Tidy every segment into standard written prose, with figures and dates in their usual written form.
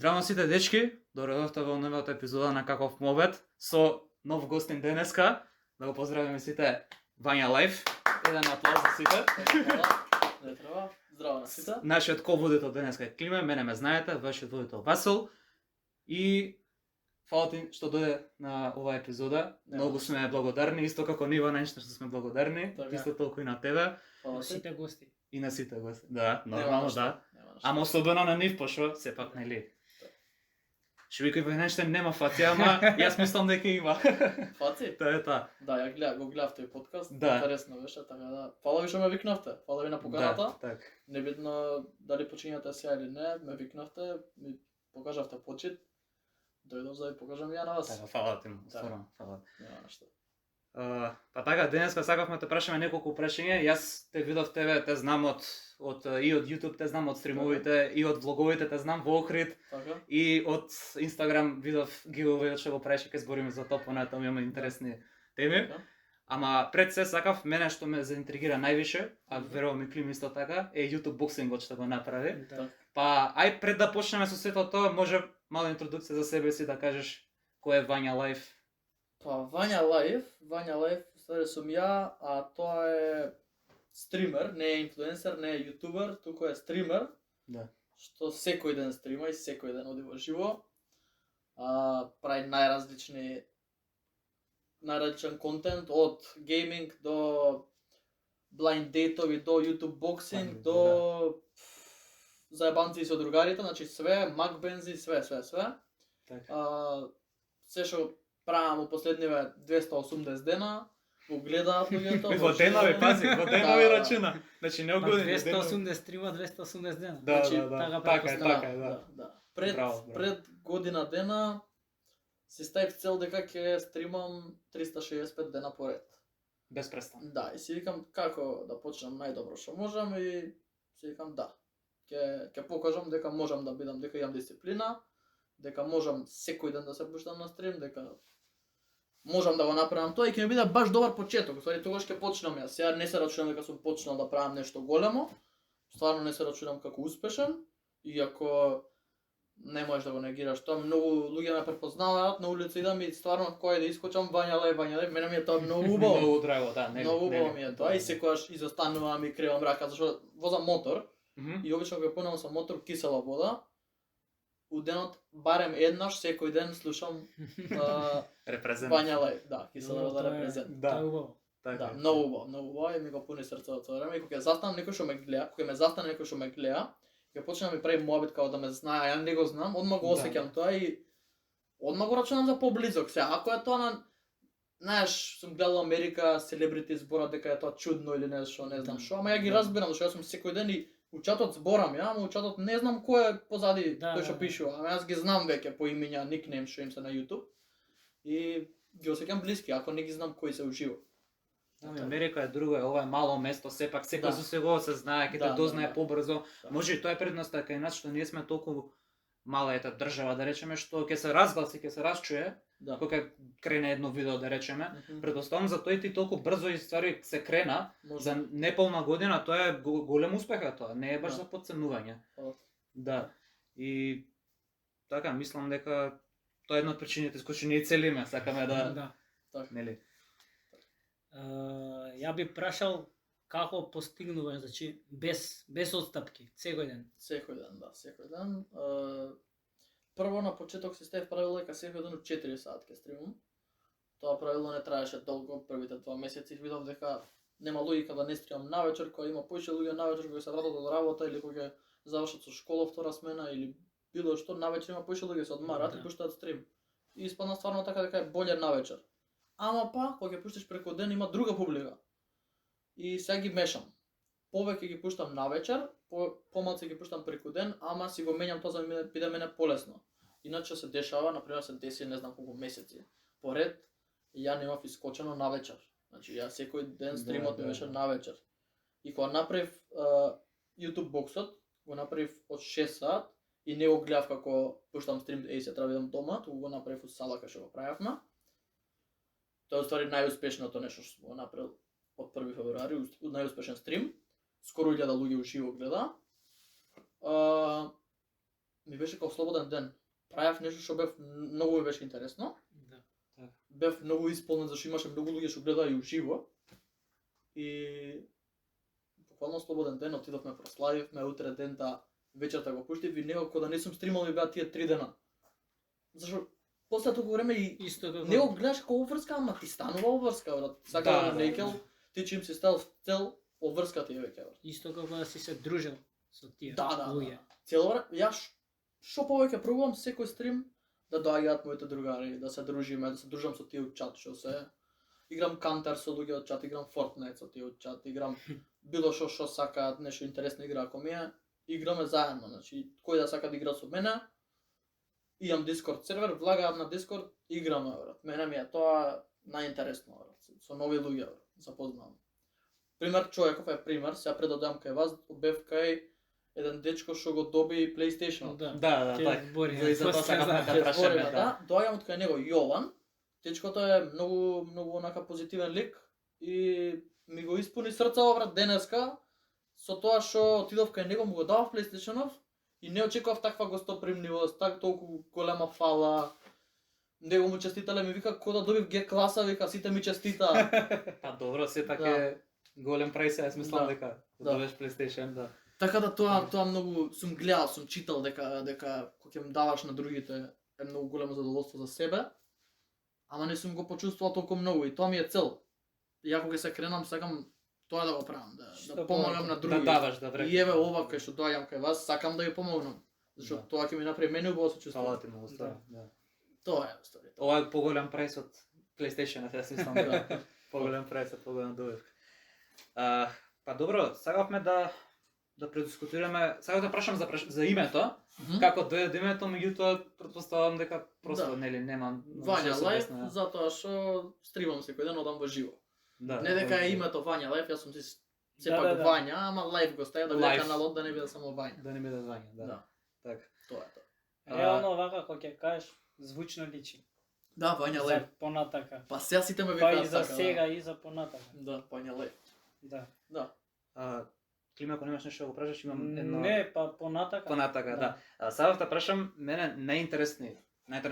Здраво сите дечки, доредовте во новата епизода на Каков мобет со нов гостин денеска. Да го поздравиме сите Вања Лайф. Еден аплауз за сите. Не треба. Здраво на сите. Нашиот ко-водител денеска е Климе, мене ме знаете, вашиот водител Васил. И фала ти што дојде на оваа епизода. Многу сме благодарни, исто како нива нешто што сме благодарни. Така. Исто толку и на тебе. Фала ти. Сите гости. И на сите гости. Да, Нема нормално нешто, да. нема нешто. Ама особено на нив, пошто сепак нели. Што викај нешто нема фација, ама јас мислам дека има. Фаци? Тоа е тоа. Да, ја го гледав тој подкаст. Да. Интересно беше, така да. Фала ви што ме викнавте. Фала ви на поканата. Да, така. Небитно дали почињате сега или не, ме викнавте, ми покажавте почит. Дојдов за да ви покажам ја на вас. Така, фала ти му, Да. стварно, фала. Нема нешто. Па така, денеска сакавме те прашаме неколку прашања. Јас те видов тебе, те знам од и од YouTube, те знам од стримовите, и од влоговите те знам во Охрид, Така? и од Instagram видов giveaway што го правиш, ќе збориме за тоа понатаму, имаме интересни теми. Така? Ама пред се сакав, мене што ме заинтригира највише, а верувам и Клим исто така, е YouTube боксингот што го направи. Да. Па, ај пред да почнеме со сето тоа, може мала интродукција за себе си да кажеш кој е Вања Лайф. Па Вања Лайф, ствари сум ја, а тоа е стример, не е инфлуенсер, не е јутубер, туку е стример, Да. што секој ден стрима и секој ден оди во живо. Прави најразличен контент од гейминг до blind дейтови, до YouTube боксинг, до заебанци со другарите, значи све, макбензи, све. Така. Се што правам во последниве 280 дена, го гледаат луѓето. Во денови, пази, во денови Да. рачуна. Значи не години, 280 стрима, 280 дена. Да, Значи, да, да. така Така е, претпоставам. така е, да. Да. Пред, Браво. пред година дена си ставив цел дека ќе стримам 365 дена поред. Без престан. Да, и си викам како да почнам најдобро што можам и си викам да. Ќе покажам дека можам да бидам, дека имам дисциплина, дека можам секој ден да се пуштам на стрим, дека можам да го направам тоа и ќе ми биде баш добар почеток. Ствари тогаш ќе почнам јас. Сега не се рачунам дека сум почнал да правам нешто големо. Стварно не се рачунам како успешен, иако не можеш да го негираш тоа. Многу луѓе ме препознаваат на улица идам и стварно кој да искочам Вања Лайф, мене ми е тоа многу убаво. Многу драго, да, нели. Многу убаво ми е тоа и секогаш изостанувам и кревам рака зашто возам мотор и обично кога пунам со мотор кисела вода. У денот барем еднаш секој ден слушам Репрезент. Вања Лайф, да, кисела Добро, вода тоа е- репрезент. Да. Тоа е убаво. Така. Да, многу убаво и ми го пуни срцето тоа време и кога ќе застанам некој што ме гледа, кога ме застане некој што ме гледа, ќе почне да ми прави муабет како да ме знае, ја не го знам, одма го Да. осеќам тоа и одма го рачунам за поблизок. Сега ако е тоа на знаеш, сум гледал Америка, селебрити зборат дека е тоа чудно или нешто, не знам што, ама ја ги разбирам зашто јас сум секој ден и учатот зборам ја, ама учатот не знам кој е позади Да, тој што да. пишува, ама јас ги знам веќе по имиња, никнейм што им се на YouTube и ги осеќам блиски, ако не ги знам кои се уживо. Ами, Америка е друго, ова е мало место, сепак секој Да. за секој се знае, ќе Да, те дознае да. побрзо. Да. Може и тоа е предноста кај нас што ние сме толку мала ета држава да речеме што ќе се разгласи, ќе се расчуе Да. кога крене едно видео да речеме. Мгм. Предпоставам за тоа и ти толку брзо и ствари се крена Може. за неполна година, тоа е голем успех тоа, не е баш Да. за потценување. Фала. Да. И така мислам дека тоа е една од причините со кои ние целиме, сакаме да, Да. Така. нели. Ја би прашал како постигнуваш, значи без отстапки, секој ден. Секој ден, да, секој ден. Прво на почеток си ставив правило дека секој ден у 4 сат ќе стримам. Тоа правило не траеше долго, првите 2 месеци видов дека нема логика да не стримам навечер, кога има повеќе луѓе навечер кога се вратат од работа или кога завршат со школа втора смена или било што, навечер има повеќе луѓе се одмарат Да. и пуштаат стрим. И испадна стварно така дека е боле навечер. Ама па, кога ќе пуштиш преку ден има друга публика. И сега ги мешам. Повеќе ги пуштам навечер, помалку ги пуштам преку ден, ама си го менјам тоа за да ми биде мене полесно. Иначе се дешава, например се деси не знам колку месеци поред, ја немав искочено навечер. Значи ја секој ден стримот ми беше навечер. И кога направив YouTube боксот, го направив од 6 сат и не го гледав како пуштам стрим се треба да идам дома, туку го направив од сала кај што го правевме. Тоа е ствари најуспешното нешто што сум го направил од 1 февруари, најуспешен стрим. Скоро 1000 луѓе уживо гледа. ми беше како слободен ден. Правев нешто што бев многу ми беше интересно. Да. Бев многу исполнет зашто имаше многу луѓе што гледаа и уживо. И буквално слободен ден отидовме, прославивме, утре дента вечерта го пуштив и него кога да не сум стримал ми беа тие 3 дена. Зашто после толку време и Исто како не го гледаш како обврска, ама ти станува обврска, брат. Сака да Да, некел, ти чим си стал цел обврска ти е веќе, брат. исто како да си се дружил со тие Да. луѓе. Цело време, јас што повеќе пробувам секој стрим да доаѓаат моите другари, да се дружиме, да се дружам со тие од чат, што се играм Counter со луѓе од чат, играм Fortnite со тие од чат, играм било што сакаат, нешто интересно игра ако ми е, играме заедно, значи кој да сака да игра со мене, имам Discord сервер, влагам на Discord, играме, брат. Мене ми е тоа најинтересно, брат. Со нови луѓе, брат, запознавам. Пример човеков е пример, сега пред да одам кај вас, бев кај еден дечко што го доби PlayStation. Да, Ќе така. збориме, И за тоа после сакавме за- да Ќе прашаме, збориме, да. Доаѓам од кај него Јован. Дечкото е многу онака позитивен лик и ми го испуни срцево, брат, денеска со тоа што отидов кај него, му го давав PlayStation-ов и не очекував таква гостопримливост, толку голема фала. Него му честитале, ми вика кој да добив Г класа, вика сите ми честита. Па добро, се така Да. е голем прайс, јас мислам Да. дека Да. добиеш PlayStation, да. Така да тоа многу сум гледал, сум читал дека кога ќе им даваш на другите е многу големо задоволство за себе. Ама не сум го почувствувал толку многу и тоа ми е цел. Ја кога се кренам сакам тоа да го правам, да Што помагам на Да другите. даваш, да врекаш. И еве ова кај што доаѓам кај вас, сакам да ја помогнам. Зашто Да. тоа ќе ми направи мене убаво се чувствувам. Фала ти многу, стварно, да. Тоа е историја. Ова е поголем прайс од PlayStation, јас мислам дека поголем прайс од поголем добивка. Па добро, сакавме да предискутираме, сакав да прашам за името, како дојде името, меѓутоа претпоставам дека просто Да. нели нема Вања што се Лајф, објасни, да. затоа што стримам секој ден, одам во живо. Да. Не дека е името Вања Лајф, јас сум си сепак Да. Вања, ама Лајф го стави да биде Лајф. каналот да не биде само Вања. Да не биде Вања, да. Да. Така. Тоа е тоа. Реално овака кога ќе кажеш звучно личи. Да, Вања За Лајф. понатака. Па сега сите ме Па викаат и за така. сега и за понатака. Да, Вања Лајф. Да. Да. Клима, ако немаш нешто да го прашаш, имам едно Не, па понатака. понатака, да. Сакав да прашам, мене најинтересни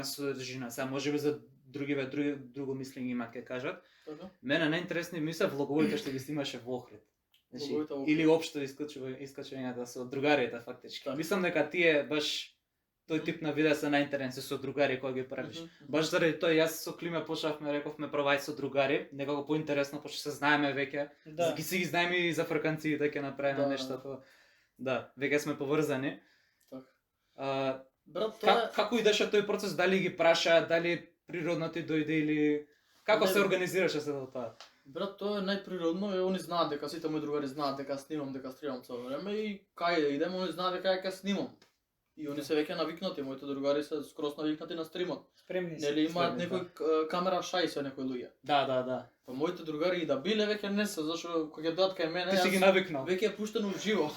содржина, сега можеби за друго мислење има ќе кажат. Така. Мене најинтересни ми се влоговите што ги снимаше во Охрид. Значи, Влоговите во Охрид. или општо искачувањата со другарите фактички. Така. Мислам дека тие баш тој тип на видеа се најинтересни со другари кои ги правиш. Баш заради тоа јас со Климе почнавме, рековме прва со другари, некако поинтересно пошто се знаеме веќе. Да. Ги знаеме и за фрканци дека направиме Да. нештото. Да, веќе сме поврзани. Така. Брат, тоа е Како идеше тој процес, дали ги праша, дали природно ти дојде или како Не, се организираше се до тоа? Брат, тоа е најприродно и они знаат дека сите мои другари знаат дека снимам, дека стримам цело време и кај да идем, они знаат дека ќе снимам. И они се веќе навикнати, моите другари се скроз навикнати на стримот. Спремни се. Нели имаат Спремни, некој камера шај со некои луѓе. Да. Па моите другари и да биле веќе не се, зашто кога ќе дојдат кај мене, Ти си ги навикнал. веќе е пуштено уживо.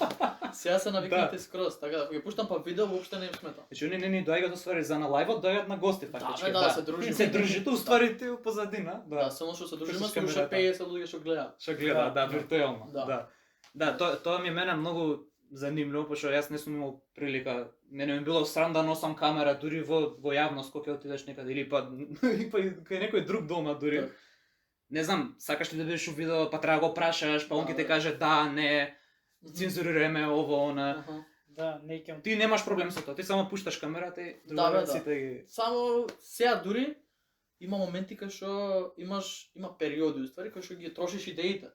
Сега се навикнати скроз, така да кога ќе пуштам па видео воопште не им смета. Значи они не ни доаѓаат уствари за на лајвот, доаѓаат на гости фактички. да, се дружиме. Се дружите уствари ти у позадина, Да, само што се дружиме, Пушташ слуша камерата. 50 луѓе што гледаат. Што гледа, да, Да. виртуелно. Да. Да, тоа ми е мене многу занимљиво, пошто јас не сум имал прилика. Мене ми било срам да носам камера дури во јавност кога ќе отидеш некаде или па и кај некој друг дома дури. Да. Не знам, сакаш ли да бидеш у видео, па треба да го прашаш, па он ќе те Да. каже да, не, цензурираме ово, она. Аха. Да, не ќе. Ти немаш проблем со тоа, ти само пушташ камерата и Да, другарите да. сите ги... Само сега дури има моменти кај што има периоди уствари кај што ги трошиш идеите.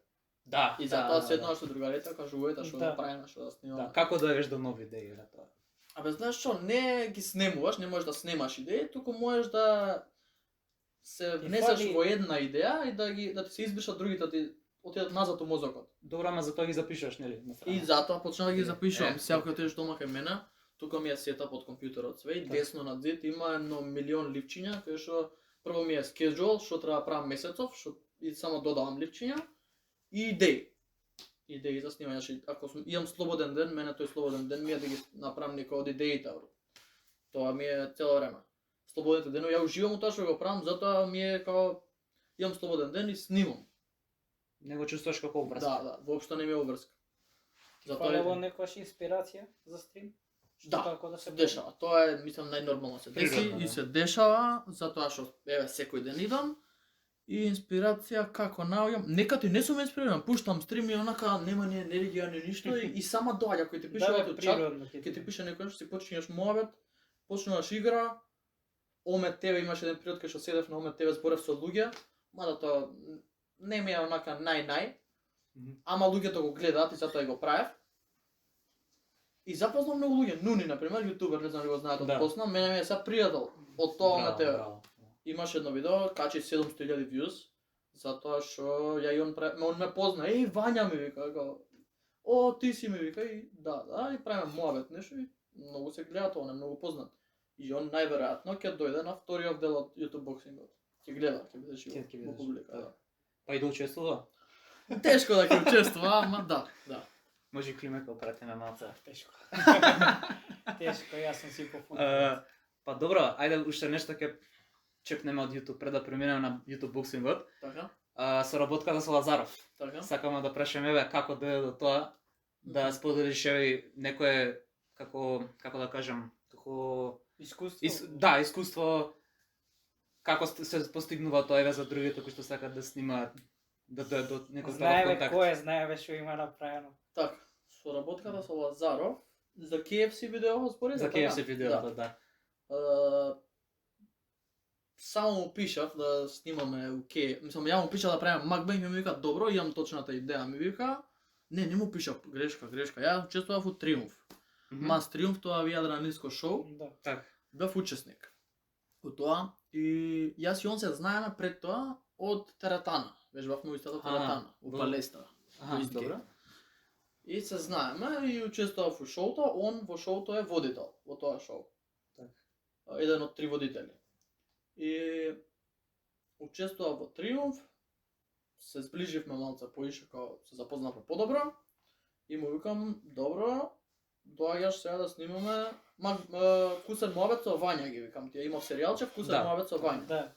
Да, И затоа седнуваш со другарите, кажуваат што Да. да правиме, што да снимаме. Да, како дојдеш до нови идеи на тоа? Абе знаеш што, не ги снемуваш, не можеш да снимаш идеи, туку можеш да се Ти внесеш фали- во една идеја и да ти се избришат другите, да ти отидат назад у мозокот. Добро, ама за тоа ги запишаш, нели, на страна? И затоа почнав да ги запишувам. Е. Сега кога отидеш дома кај мене, тука ми е сетап од компјутерот све и Така. десно на зид има едно милион ливчиња кои што прво ми е schedule, што треба да правам месецов, што и само додавам ливчиња и идеи. Идеи за снимање, значи ако имам слободен ден, мене тој слободен ден ми е да ги направам некои од идеите. Бро. Тоа ми е цело време. Слободните денови ја уживам у тоа што го правам, затоа ми е као имам слободен ден и снимам. Не го чувствуваш како образ. Да, воопшто не ми е обврска. Фалело некојаш инспирација за стрим? Да, како да се се дешава. Тоа е, мислам, најнормално се деси Природно, и да. се дешава затоа што еве секој ден идам и инспирација како наоѓам, некад и не сум инспириран, пуштам стрим и онака нема ни енергија ни ништо и сама доаѓа кој ти пише Да, од чат, природно ќе ти пише некој нешто, си почињаш муабет, почнуваш игра, Омет ТВ имаше еден период кај што седев на Омет ТВ зборев со луѓе, мада тоа не ми е онака нај, ама луѓето го гледаат и затоа и го правев. И запознав многу луѓе, Нуни например, јутубер, не знам ли го знаете од Да. Босна, мене ми е сега пријател од тоа Омет ТВ. Браво. Имаше едно видео, качи 700.000 views, затоа што ја и он ме позна, еј Вања ми вика, како, о ти си ми вика и да, и правиме муабет нешто и многу се гледа тоа, он е многу познат. И он најверојатно ќе дојде на вториот дел од YouTube боксингот. Ќе гледа, ќе биде живо Ќе биде во живо, публика, да. да. Па и да учествува. Тешко да ќе учествува, ама да. Може и Климе да пратиме малце. Тешко. Тешко, јас сум си пофунт. Па добро, ајде уште нешто ќе чепнеме од YouTube пред да преминеме на YouTube боксингот. Така, Соработката со Лазаров. така. Сакаме да прашаме еве како дојде до тоа да споделиш еве некое како да кажам, како Искуство. да, искуство како се постигнува тоа еве за другите кои што сакаат да снимаат да дојдат до некој таков Знаеме контакт. кој е, знаеме што има направено. Така, соработката со Лазаров за KFC видео збори За така? KFC видеото, да. Само му пишав да снимаме у мислам ја му пишав да правиме макбенг и ми вика добро, имам точната идеја, ми вика не му пишав грешка, ја учествував у Триумф. Мас Триумф, тоа ви Јадраниско шоу, Да. Так. бев учесник у тоа и јас и он се знаеме пред тоа од теретана, вежбавме у истата теретана, у добро. Палестра. Уистки. Добро. И се знаеме и учествував у шоуто, он во шоуто е водител во тоа шоу. Так. Еден од 3 водители. И учествував во Триумф, се зближивме малце поише, као се запознавме подобро и му викам, добро, доаѓаш сега да снимаме вкусен муабет со Вања, ги викам ти, имав серијалче вкусен Да. муабет со Вања. Да.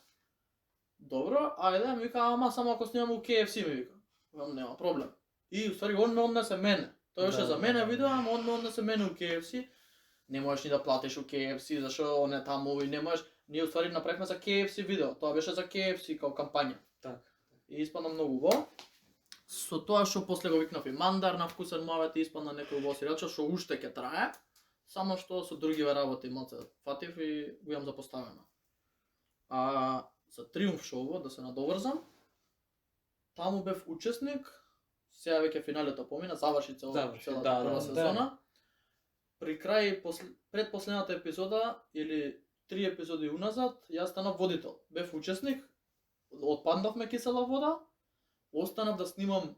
Добро, ајде, ми вика, ама само ако снимаме у KFC, ми вика. Викам, нема проблем. И уствари он ме однесе мене. Тоа беше Да, за мене да, видео, ама он ме однесе мене у KFC. Не можеш ни да платиш у KFC, зашо он е таму и не можеш. Ние уствари направивме за KFC видео. Тоа беше за KFC као кампања. Так. И испадна многу убаво. Со тоа што после го викнав и Мандар на вкусен муабет и испадна некој убаво серијалче што уште ќе трае. Само што со другиве работи малце фатив и го имам запоставено. А за Триумф шоуво, да се надоврзам, таму бев учесник, сега веќе финалето помина, заврши целата прва сезона. При крај, предпоследната епизода, или 3 епизоди уназад, јас станав водител. Бев учесник, отпаднавме кисела вода, останав да снимам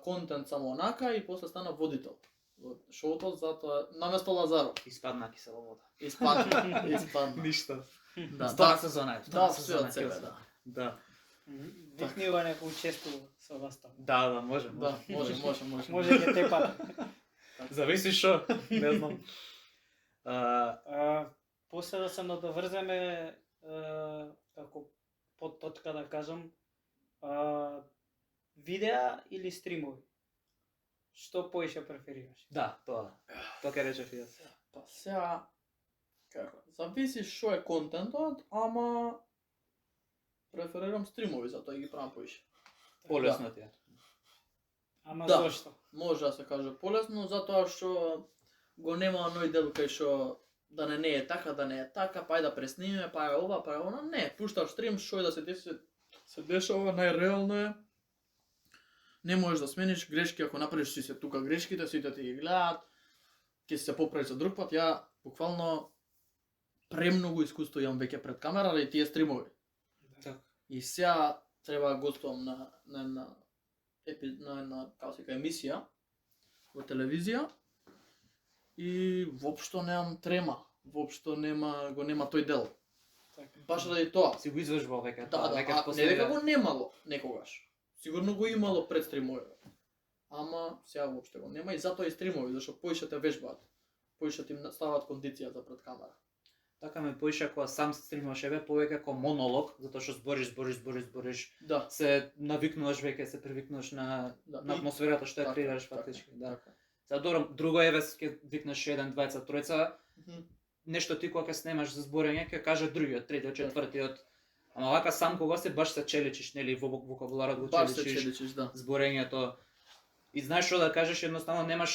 контент само онака и после станав водител. Во шоуто, затоа наместо Лазаров. Испадна кисела вода. Испадна. Ништо. Да, Втора сезона е. да, све од себе, да. Да. Викнива некој учествува со вас таму. Да, може. Да, може. Може ќе те пат. Зависи шо, не знам. После да се надоврземе како подточка да кажам, видеа или стримови? Што поише преферираш? Да, тоа ќе речев и јас. Па сега, како, зависи што е контентот, ама преферирам стримови, затоа ги правам поише. Полесно ти е. Ама Да. зошто? Може да се каже полесно, затоа што го нема оној дел кај што да не е така, па да преснимиме, па е ова, па е она. Не, пушташ стрим, што е да се деси, се дешава, најреално е. Не можеш да смениш грешки, ако направиш си се тука грешките, сите ти ги гледаат, ќе се поправи за друг пат. Ја буквално премногу искуство имам веќе пред камера и тие стримови. Так. И сега треба да гостувам на една како се каже емисија во телевизија и воопшто немам трема, воопшто го нема тој дел. Така. Баш ради тоа. Си го извршувал веќе. Да, не дека го немало некогаш. Сигурно го имало пред стримовите. Ама сега воопшто го нема и затоа и стримови, зашто поише те вежбаат. Поише ти ставаат кондиција за пред камера. Така ме поише кога сам стримуваш еве повеќе како монолог, затоа што збориш. Да. Се навикнуваш веќе, се привикнуваш на атмосферата што ја Така, креираш така, фактички, да. Така. За друго еве ќе викнеш еден, двајца, тројца, Мгм. нешто ти кога ќе снимаш за зборење, ќе каже другиот, третиот, четвртиот. Ама вака сам кога се баш се челичиш, нели, во вокабуларот го Баш се челичиш, челичиш, да. зборењето. И знаеш што да кажеш, едноставно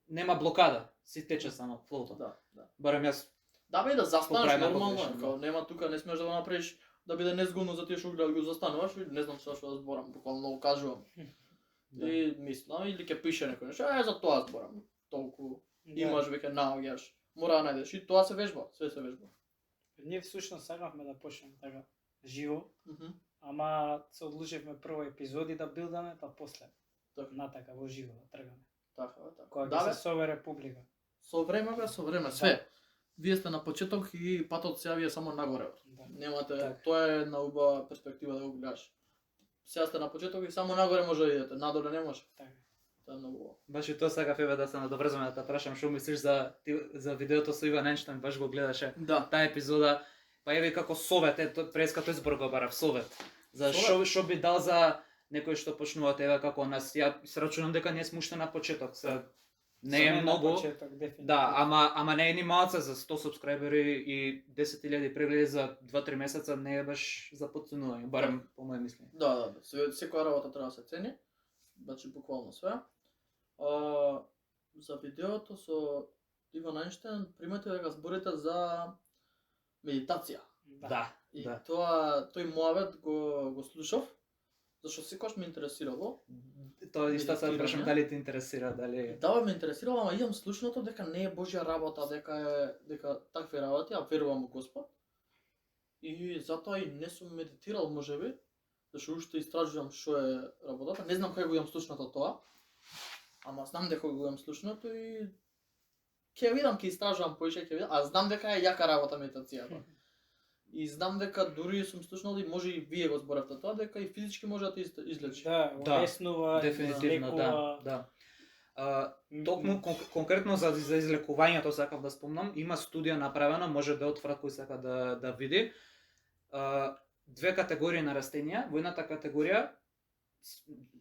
нема блокада, си тече само флоуто. Да. Барем јас Да бе, да застанеш Поправена нормално, погрешка, како нема тука не смееш да го направиш да биде незгодно за тие што гледаат, го застануваш и не знам што да зборам, буквално многу кажувам. Да. И мислам или ќе пише некој нешто, за тоа зборам. Толку имаш веќе наоѓаш. Мора да најдеш и тоа се вежба, све се вежба. Ние всушност сакавме да почнеме така живо, Мгм. ама се одлучивме прво епизоди да билдаме, па после Така. натака во живо да тргаме. Така. Кога Да ќе бе, се собере публика. со време, све. Вие сте на почеток и патот се јавија само нагоре. Да. Немате, Така. тоа е една убава перспектива да го гледаш. Сега сте на почеток и само нагоре може да идете, надоле не може. Така. Тоа е многу убаво. Баш и тоа сакав еве да се надоврзаме да те прашам што мислиш за видеото со Иван Енштейн, баш го гледаше Да. таа епизода. Па еве како совет, преска тој збор го барав, совет. За Совет? што би дал за некој што почнуваат еве како нас. Ја се рачунам дека ние сме уште на почеток. Не е Саме на многу. почеток, дефинитивно. Да, ама не е ни малце за 100 субскрајбери и 10.000 прегледи за 2-3 месеца, не е баш за подценување, барем по моје мислење. Да. Секоја работа треба да се цени. Значи буквално све. За видеото со Иван Енштейн, примете дека зборите за медитација. Да, И да. тој муавет го слушав, зашто секогаш ме интересирало. Тоа исто се Медитирање. прашам дали те интересира, дали Да, ме интересирало, ама имам слушното дека не е Божја работа, дека такви работи, а верувам во Господ. И затоа и не сум медитирал можеби, зашто уште истражувам што е работата. Не знам кај го имам слушното тоа, ама знам дека го имам слушното и ќе видам, ќе истражувам поише, ќе видам, а знам дека е јака работа медитацијата. И знам дека дури сум слушнал и може и вие го зборавте тоа, дека и физички може да те излечи. Да, Да, улеснува, дефинитивно, излекува. да. Токму конкретно за излекувањето сакав да спомнам, има студија направена, може да отврат кој сака да види. Две категории на растенија, во едната категорија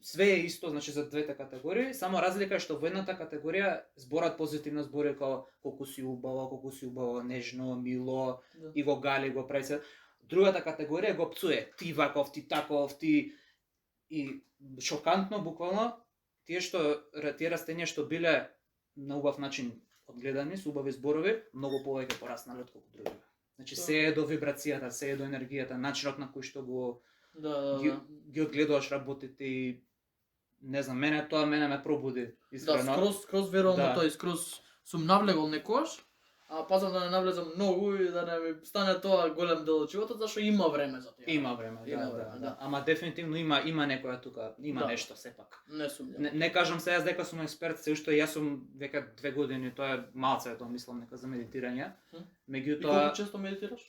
све е исто, значи за двете категории, само разлика е што во едната категорија зборат позитивно збори како колку си убаво, нежно, мило, Да. и го гали, го прави се. Другата категорија го пцуе, ти ваков, ти таков, ти... И шокантно, буквално, тие растенија што биле на убав начин одгледани, со убави зборови, многу повеќе пораснале отколку другите. Значи, се е до вибрацијата, се е до енергијата, начинот на кој што го Да. ги одгледуваш работите и не знам, мене ме пробуди Да, искрено. скроз верувам Да. во тоа и скроз сум навлегол некојаш, а пазам да не навлезам многу и да не ми стане тоа голем дел од животот, зашто има време за тоа. Има време, Има да, време, да, да. Ама дефинитивно има некоја тука, има Да. нешто сепак. Не сумњам. Не кажам се јас дека сум експерт, се уште јас сум веќе 2 години, тоа е малце тоа мислам нека за медитирање. И Меѓутоа, колку често медитираш?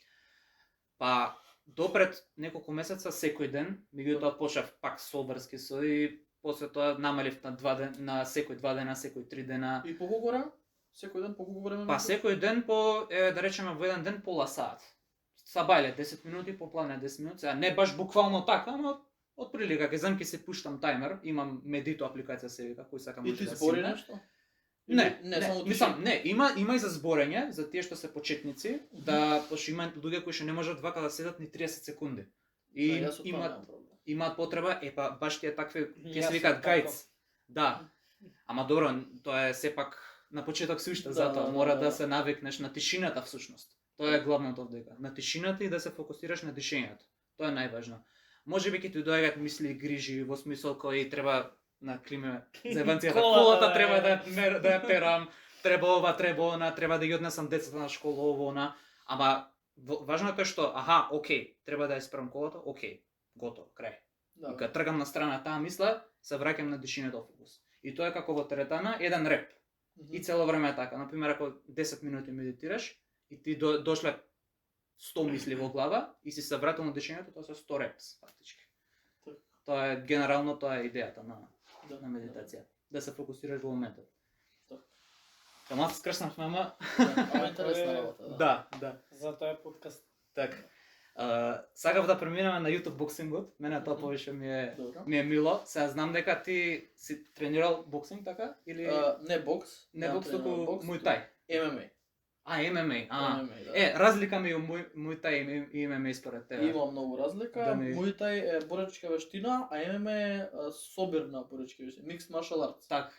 па допред неколку месеца секој ден, меѓутоа почнав пак собрски со и после тоа намалив на 2 дена, на секој 2 дена, секој 3 дена. И по колку време? Секој ден по колку време? Па секој ден по да речеме во еден ден пола сат. Сабајле 10 минути, поплане 10 минути, а не баш буквално така, ама отприлика ќе знам ќе се пуштам тајмер, имам Медито апликација се вика, кој сака И може ти да збори симне. нешто? Не, само мислам, не, има и за зборење, за тие што се почетници, да пошто има луѓе кои што не можат вака да седат ни 30 секунди. И Да, јас со тоа имат немам проблем. имаат потреба, баш тие такви, ќе Јас се викаат сум гајдс. Да. Ама добро, тоа е сепак на почеток се уште, Да, затоа да, мора да, да да. се навикнеш на тишината всушност. Тоа е главното овдека. На тишината и да се фокусираш на дишењето. Тоа е најважно. Можеби ќе ти доаѓаат мисли и грижи во смисол кој треба на климе за еванцијата. Колата треба да ја перам, треба ова, треба она, треба да ги однесам децата на школа, ова, она. Ама важното е што, окей, треба да ја исправам колата, окей, готово, крај. Да. И кога тргам на страна таа мисла, се враќам на дишењето фокус. И тоа е како во теретана, еден реп. И цело време е така. Например, ако 10 минути медитираш и ти дошле 100 мисли во глава и си се вратил на дишењето, тоа се 100 репс фактички. Така. Тоа е генерално тоа е идејата на Да. медитација, да се фокусираш во моментот. Така. Ама скрснавме, ама Да, ама интересна работа. да, да. Затоа е подкаст. Така. Сакав да преминеме на YouTube боксингот. Мене тоа Мгм. повеќе Добро. ми е мило. Сега знам дека ти си тренирал боксинг така или Не бокс. не немам бокс, тренирал туку бокс, Muay Thai. MMA. ММА. MMA, да. Разлика меѓу Muay Thai и ММА според тебе. Има многу разлика. Да ми- Muay Thai е боречка вештина, а MMA е собирна боречка вештина. Mixed martial arts. Так.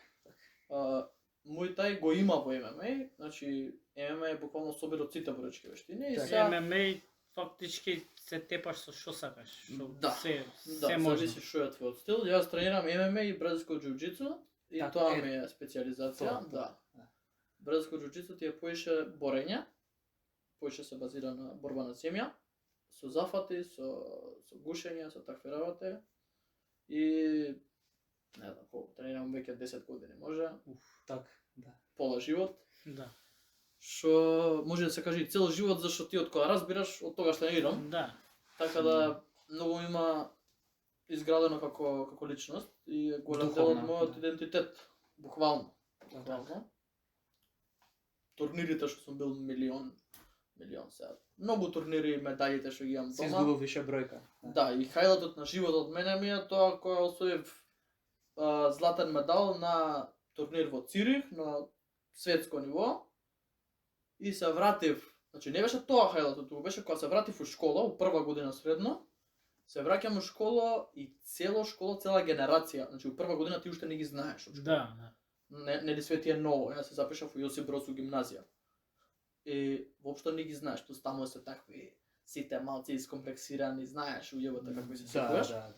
Muay Thai го има во MMA, значи MMA е буквално собир од сите боречки вештини и Така. сега ММА фактички се тепаш со што сакаш. Што Да. се да, можно. зависи што е твојот стил. Јас тренирам MMA и бразилско џуџицу и Така, тоа е, ми е специализација, тоа, да. да. Бразилско џуџицу ти е поише борење, поише се базира на борба на земја, со зафати, со гушење, со такви работи и не знам колку, тренирам веќе 10 години, може, Так, да. пола живот, Да. што може да се каже и цел живот, зашто ти од кога разбираш, од тогаш тренирам, Да. така да многу има изградено како личност и е голем дел од Духовно, мојот да. идентитет, буквално. Така. Буквално. Турнирите што сум бил милион сега. Многу турнири, медалите што ги имам Си дома. изгубил више бројка. Да, и хајлатот на животот мене ми е тоа кој освоив златен медал на турнир во Цирих на светско ниво и се вратив, значи не беше тоа хајлатот, туку беше кога се вратив у школа, у прва година средно, се враќам у школа и цела генерација, значи у прва година ти уште не ги знаеш од школа. Да, да. Нели све ти е ново, јас се запишав у Јосип Брос у гимназија. И воопшто не ги знаеш, ту таму се такви сите малци искомплексирани, знаеш ујебата како се Да, секуваш. да.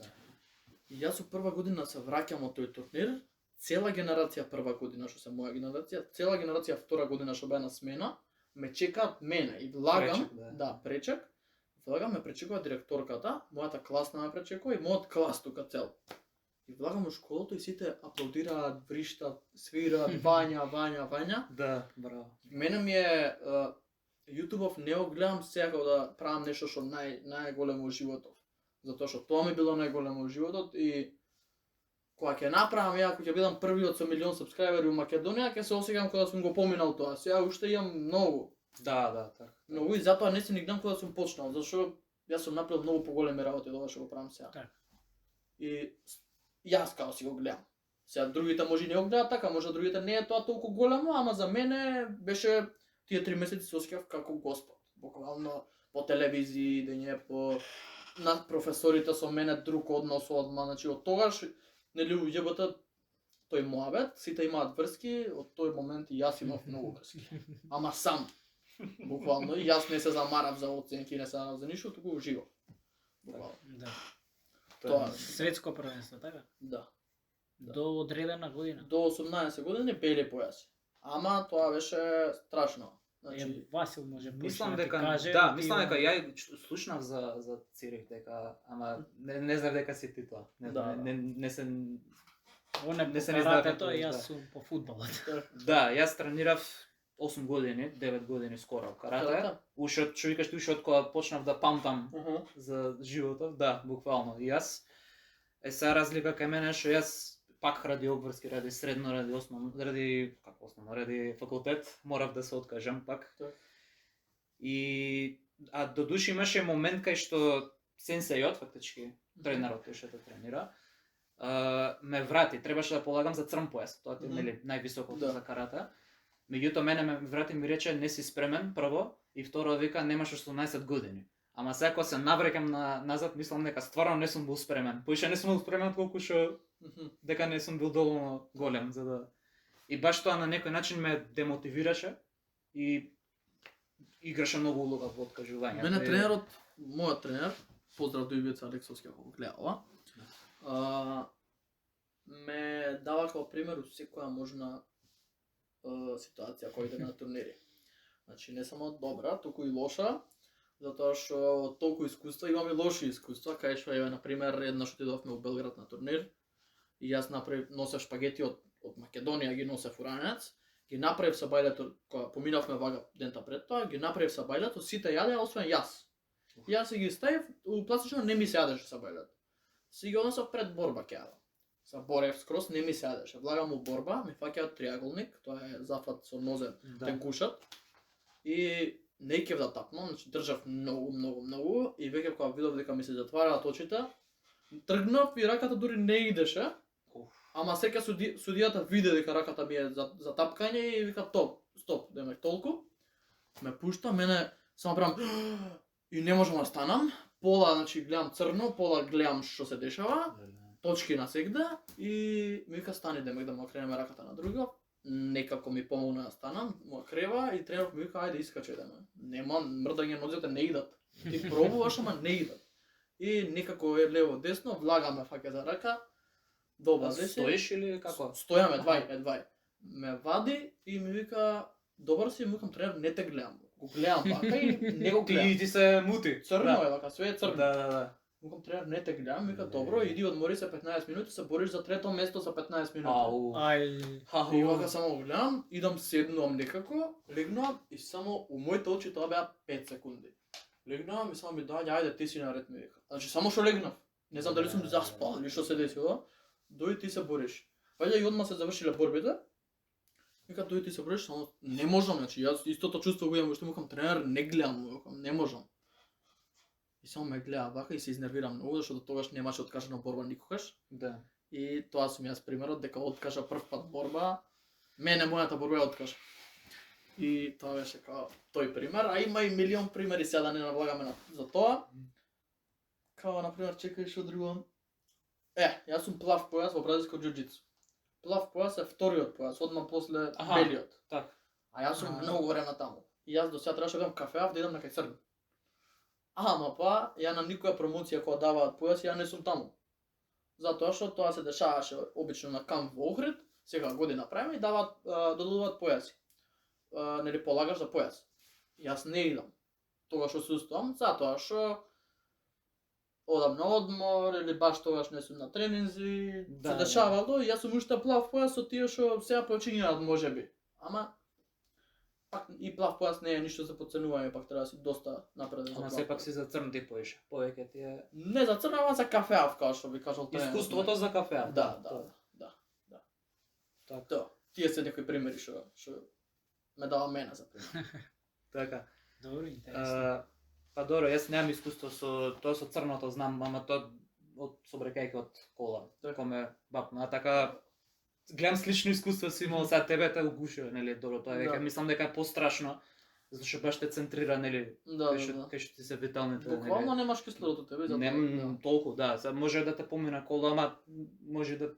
И јас у прва година се враќам од тој турнир, цела генерација прва година што се моја генерација, цела генерација втора година што бе на смена, ме чекаат мене и влагам, Пречек, да. пречек, влагам ме пречекува директорката, мојата класна ме пречекува и мојот клас тука цел. И влагам у школото и сите аплодираат, вриштат, свираат, Вања. Да, браво. Мене ми е YouTube-ов не го гледам сега да правам нешто што најголемо во животов. Затоа што тоа ми било најголемо во животот и кога ќе направам ја, кога ќе бидам првиот со милион сабскрајбери у Македонија, ќе се осеќам кога сум го поминал тоа. Сега уште имам многу. Да, така. Многу и затоа не се ни гледам кога сум почнал, зашто јас сум направил многу поголеми работи од ова што го правам сега. Така. И јас као си го гледам. Сега другите може и не го гледаат така, може другите не е тоа толку големо, ама за мене беше тие 3 месеци се осеќав како Господ. Буквално по телевизии, дење по на професорите со мене друг однос одма, значи од тогаш нели ујебата тој моабет, сите имаат врски, од тој момент и јас имав многу врски. Ама сам. Буквално и јас не се замарав за оценки, не се замарав за ништо, туку уживав. Буквално. Да. Тоа, Светско првенство, така? да. Да. До одредена година. До 18 години бели појаси. Ама тоа беше страшно. Значи, Значи, Васил може Мислам почне да ти дека каже. да, ти мислам дека има- ја слушнав за Цирих дека ама не знам дека си ти тоа. Да. Не се Он е не по се ни знае каратето, како, јас да. сум по фудбалот. Да, јас тренирав 8 години, 9 години скоро карате. Карате? Уште од што викаш ти уште од кога почнав да памтам Мгм. за животот, да, буквално. И јас сега разлика кај мене што јас пак ради обврски, ради средно, ради основно, ради факултет, морав да се откажам пак. Так. И до души имаше момент кај што сенсејот, фактички, тренерот кој што те тренира, ме врати, требаше да полагам за црн појас, тоа ти е Мгм. нели највисокото Да. за карате. Меѓутоа мене ме врати и ми рече не си спремен прво и второ вика немаш 18 години. Ама сега кога се навраќам назад мислам дека стварно не сум бил спремен. Поише не сум бил спремен колку што Мгм. дека не сум бил доволно голем за да и баш тоа на некој начин ме демотивираше и играше многу улога во откажувањето. Мене тренерот, мојот тренер, поздрав до Ивица Алексовски ако го гледа ова, ме дава како пример у секоја можна ситуација која иде на турнири. Значи не само добра, туку и лоша, затоа што толку искуства, имам и лоши искуства, кај што е на пример еднаш отидовме у Белград на турнир и јас направив носев шпагети од Македонија, ги носев уранец, ги направив са бајлето кога поминавме вага дента пред тоа, ги направив са бајлето, сите јадеа освен јас. И јас си ги ставив, у пластично не ми се јадеше са бајлето. Си ги однесов пред борба ќе јадам. Се борев скрос, не ми се јадеше. Влагам у борба, ми фаќаат триаголник, тоа е зафат со нозе, те да. гушат. И не ќе да тапнам, значи држав многу и веќе кога видов дека ми се затвараат очите, тргнав и раката дури не идеше. Ама сека судијата виде дека раката ми е за тапкање и вика стоп, демек толку. Ме пушта, мене само правам и не можам да станам. Пола, значи гледам црно, пола гледам што се дешава. Точки насегде и ми вика стани демек да му кренеме раката на другиот. Некако ми помогна да станам, му крева и тренерот ми вика ајде искачај да ме. Нема мрдање нозете не идат. Ти пробуваш ама не идат. И некако е лево десно, влагаме фаќа за рака. Добар дesi. Стоиш или како? Стојаме едвај. Ме вади и ми вика добар си, му викам тренер не те гледам. Го гледам вака и не го гледам. Ти се мути. Црно е вака, све е црно. Да. Викам тренер не те гледам, вика добро, иди одмори се 15 минути, се бориш за трето место за 15 минути. Ај. И вака само го гледам, идам седнувам некако, легнувам и само у моите очи тоа беа 5 секунди. Легнувам и само ми доаѓа ајде ти си наред ми вика. Значи само што легнав. Не знам дали сум заспал или што се десило. Дојди ти се бориш. Вајде и одма се завршиле борбите. Вика дојди ти се бориш, само не можам, значи јас истото чувство го имам, што му викам тренер, не гледам, викам не можам. И само ме гледа вака и се изнервирам многу, зашто тогаш немаше откажана борба никогаш. Да. И тоа сум јас примерот дека откажа прв пат борба. Мене мојата борба ја откажа. И тоа беше као тој пример, а има и милион примери, сега да не навлагаме за тоа. Као на пример, чекај што друго. Јас сум плав појас во бразилско џуџицу. Плав појас е вториот појас, одма после белиот. Так. А јас сум многу време таму. И јас до сега требаше да бидам кафеав да идам на кај црн. Ама па, ја на никоја промоција која даваат појас, ја не сум таму. Затоа што тоа се дешаваше обично на камп во Охрид, сега година правиме и даваат додадуваат појаси. Нели полагаш за појас. Јас не идам. Тогаш осуствувам затоа што одам на одмор или баш тогаш не сум на тренинзи, се дешавало и јас сум уште плав појас со тие што сега почињаат можеби. Ама пак и плав појас не е ништо за подценување, пак треба да си доста напреден за Ама плав. сепак си за црн ти поише. Повеќе ти е Не за црна, ама за кафеав, као што би кажал тренерот. искуството за кафе. Да. Така. Тоа. Тие се некои примери што ме дава мене за пример. Така. Добро, интересно. Па добро, јас немам искуство со тоа со црното, знам, ама тоа од собрекајќи од кола. Така ме бапна, така гледам слично искуство си имал сега тебе те угушува, нели, добро, тоа е веќе мислам дека е пострашно, затоа што баш те центрира, нели, кај што ти се виталните, нели. Буквално немаш кислород од тебе, затоа. Нем толку, да, сега може да те помина кола, ама може да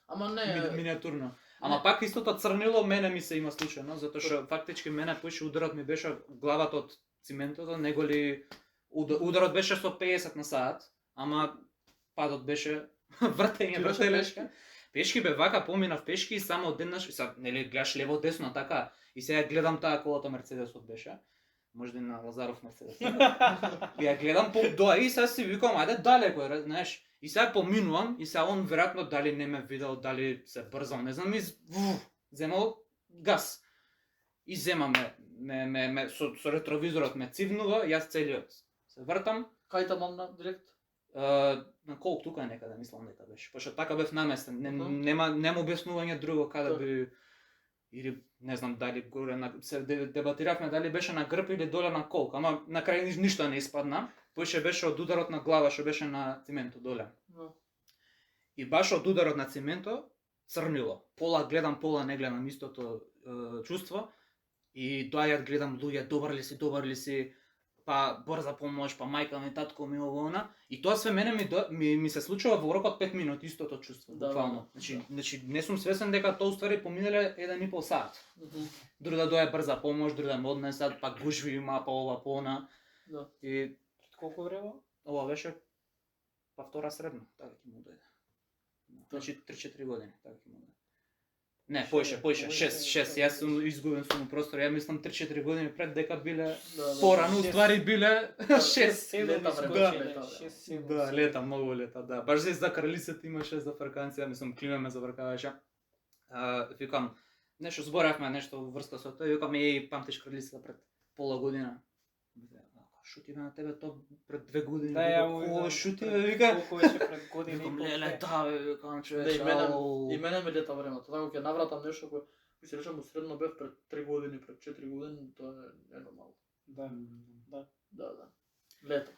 Ама не миниатурно. Ама пак истото црнило мене ми се има случајно, затоа што фактички мене поише ударот ми беше главата од циментото, него ли ударот беше со 50 на саат, ама падот беше вртење. Пешки бе вака поминав пешки и само одеднаш, сега нели гледаш лево десно така и сега гледам таа колата Мерцедесот беше. Може да на Лазаров Мерцедес. И ја гледам доа и сега си викам ајде далеко е, знаеш. И сега поминувам и сега он веројатно дали не ме видел, дали се брзал, не знам, и земал газ. И земаме со ретровизорот ме цивнува, јас целиот се вртам. Кај тамам на директ? На колку тука некаде мислам дека беше. Пошто така бев наместен. Нема објаснување друго каде би или не знам дали горе се дебатиравме дали беше на грб или доле на колка, ама на крај ништо не испадна. Поише беше од ударот на глава што беше на циментот доле. И баш од ударот на циментот црнило. Пола гледам, пола не гледам, истото чувство. И доаѓаат гледам луѓе, добар ли си, па брза помош, па мајка ми, татко ми, она. И тоа све мене ми се случува во рок од 5 минути истото чувство, буквално. Значи не сум свесен дека тоа уствари поминале 1,5 сат. Дури да доаѓа брза помош, дури да ме однесат, па гужви има, па ова, па она. И колку време? Ова беше па втора средна, така ќе му дојде. Значи 3-4 години, така ќе му дојде. Не, поише, 6, јас сум изгубен сум простор, ја мислам 3-4 години пред дека биле порано, уствари биле 6 лета време. Да, лета, многу лета, да. Баш за кралицата имаше за фрканција, мислам Климе ме забркаваше. Викам, нешто зборавме нешто во врска со тоа, викам памтиш кралицата пред пола година. Шо ти бе на тебе тоа пред 2 години? Да, ја шо ти бе, вика? Колку беше пред години и половина. Леле, да бе, викам човече. И мене ми лета времето, така ќе навратам нешто кој се речам во средно бев пред 3 години, пред 4 години, тоа е нормално. Да. Да. Лето.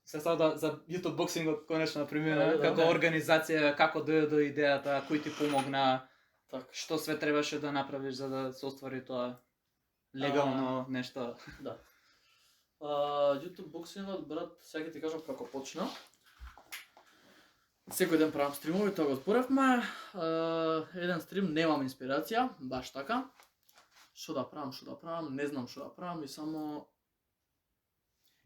Се сега за YouTube боксингот конечно премина Да, како да. организација, како дојде до идејата, кој ти помогна, Така. што све требаше да направиш за да се оствари тоа легално нешто. Да. YouTube боксингот, брат, сега ќе ти кажам како почна. Секој ден правам стримови, тоа го зборевме. Еден стрим немам инспирација, баш така. Што да правам, не знам што да правам и само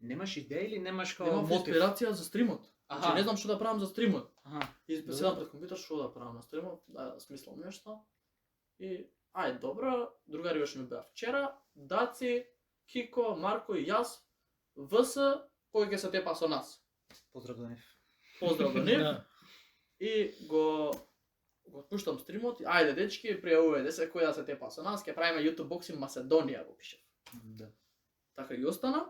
Немаш идеја или немаш како немам мотив? инспирација за стримот. Аха. Значи не знам што да правам за стримот. Аха. И Добро. седам пред компјутер што да правам на стримот, да смислам нешто. И ајде добро, другари беше ми беа вчера, Даци, Кико, Марко и јас, ВС, кој ќе се тепа со нас. Поздрав до нив. Поздрав до нив. Да. И го пуштам стримот. Ајде дечки, пријавувајте се кој да се тепа со нас, ќе правиме YouTube боксинг Македонија го пише. Да. Така и остана.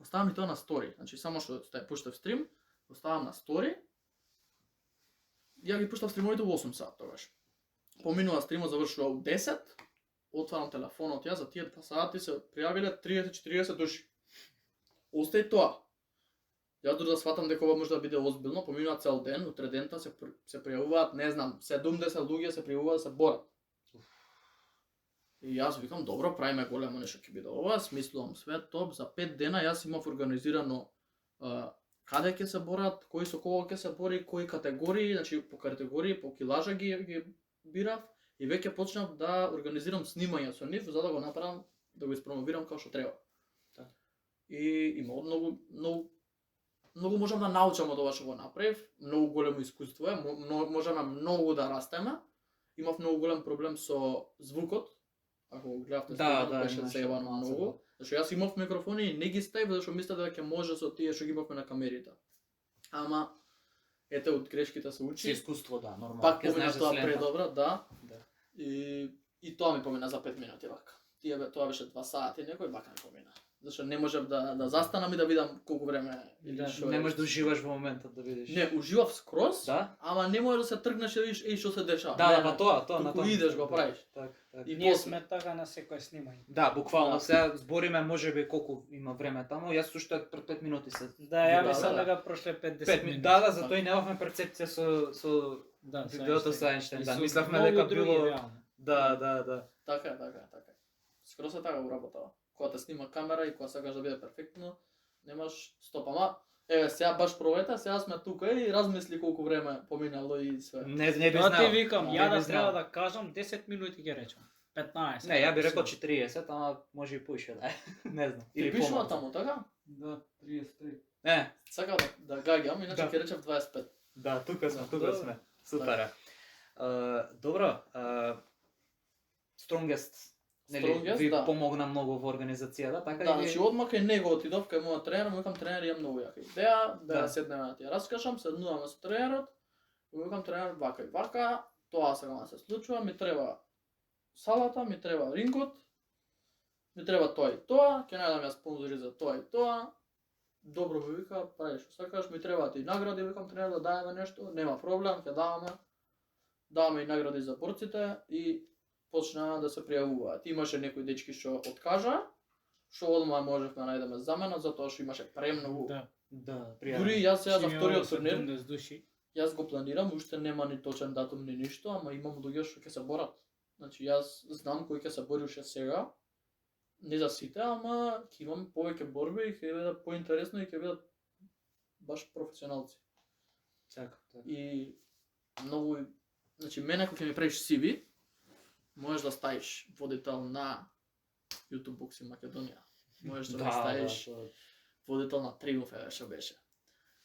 Оставам и тоа на стори. Значи само што пуштав стрим, оставам на стори. Ја ги пуштав стримовите во 8 сат тогаш. Поминува стримот, завршува у 10. Отварам телефонот ја, за тие 2 сати се пријавиле 30-40 души. Остај тоа. Јас дори да сватам дека ова може да биде озбилно, поминува цел ден, утре дента се пријавуваат, не знам, 70 луѓе се пријавуваат да се борат. И јас викам, добро, правиме големо нешто ќе биде ова, смислувам све топ, за 5 дена јас имав организирано каде ќе се борат, кој со кого ќе се бори, кои категории, значи по категории, по килажа ги бирав и веќе почнав да организирам снимања со нив за да го направам, да го испромовирам како што треба. Да. И имав многу можам да научам од ова што го направив, многу големо искуство е, можеме многу да растеме. Имав многу голем проблем со звукот. Ако го гледавте стримот, беше заебано многу. Зашто јас имав микрофони и не ги ставив зашто мислев дека ќе може со тие што ги имавме на камерите. Ама ете од грешките се учи. Се искуство, да, нормално. Пак помина тоа предобро, да. Да. И тоа ми помина за 5 минути вака. Тоа беше 2 сати, некој вака ми помина. Зашто не можев да застанам и да видам колку време или што. Не можеш да уживаш во моментот да видиш. Не, уживав скроз, Да? ама не можеш да се тргнеш и видиш што се дешава. Да, па тоа на туку тоа. идеш го правиш. Така. И Ние после сме така на секој снимање. Да, буквално Да. сега збориме можеби колку има време таму. Јас уште пред 5 минути се. Да, ја Да, мислам да. дека прошле 50 5 минути. Да, затоа и немавме перцепција со Да, видеото со Ајнштајн, да, И со мислевме многу дека други, било- реално. Да. така. Скроз е така уработава. Кога те снима камера и кога сакаш да биде перфектно, немаш стоп, ама еве сега баш провета, сега сме тука и размисли колку време поминало и све. Не би Тоа знал. ти викам, Не ја би да знал. треба да кажам 10 минути ќе речам. 15. Не, ја би рекол 40, ама може и поише, да. Не знам. Ти пишува помалку. таму, така? Да, 33. Не, Сакам да гаѓам, иначе Да. ќе речев 25. да, тука сме, Добро. Супер е. Добро, Strongest, нели, Strongest, ви да. помогна многу во организацијата, така Да, и значи одма кај него отидов кај мојот тренер, му викам тренер имам многу јака идеја, да Да. седнеме да ти ја раскажам, седнуваме со тренерот. Му викам тренер вака и вака, тоа сакам да се случува, ми треба салата, ми треба рингот, ми треба тоа и тоа, ќе најдам ја спонзори за тоа и тоа. Добро ми вика, прави што сакаш, ми треба ти награди, викам тренер да даеме нешто, нема проблем, ќе даваме. Даваме и награди за борците и почна да се пријавуваат. Имаше некои дечки што откажа, што одма можевме да најдеме замена затоа што имаше премногу. Да. да, Дури и јас сега за Ще вториот имаме турнир, 70 души. јас го планирам, уште нема ни точен датум ни ништо, ама имам луѓе што ќе се борат. Значи јас знам кој ќе се бори уште сега. Не за сите, ама ќе имам повеќе борби и ќе биде поинтересно и ќе бидат баш професионалци. Така. И многу, значи мене кога ќе ми правиш CV, можеш да ставиш водител на YouTube Boxing Македонија. Можеш да ми ставиш водител на Триумф, што беше.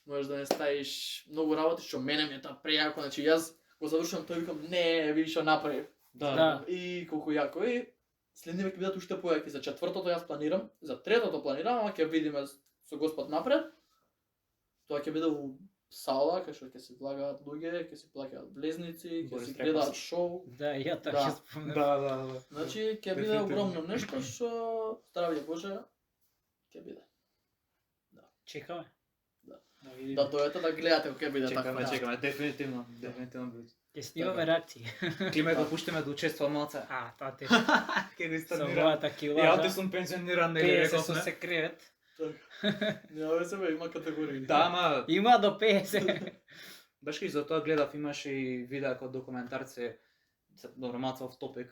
Можеш да не ставиш многу работи што мене ми е тоа прејако, значи јас го завршувам тој викам не, види што направив. Да. И колку јако и следниве ќе бидат уште појаки. За четвртото јас планирам, за третото планирам, ама ќе видиме со Господ напред. Тоа ќе биде у сала, кај што ќе се влагаат луѓе, ќе се плаќаат влезници, ќе Борис се Трепас. гледаат шоу. Да, ја така Да. ќе спомнам. Да. Значи ќе биде Дефинитивно. огромно нешто што здравје Боже ќе биде. Чекаме. Да дојдете да гледате кога ќе биде Чекаме, така. чекаме, дефинитивно би. Ќе снимаме реакции. Климе го пуштиме да учества малце. Тоа те. Ке го Со истарнира. мојата кила. Ја ти сум пензиониран, нели 50 реков, со не? секрет. Ја ве себе има категории. Да, ама Има до 50. баш и за тоа гледав, имаше и видеа како документарци, добро малце оф топик.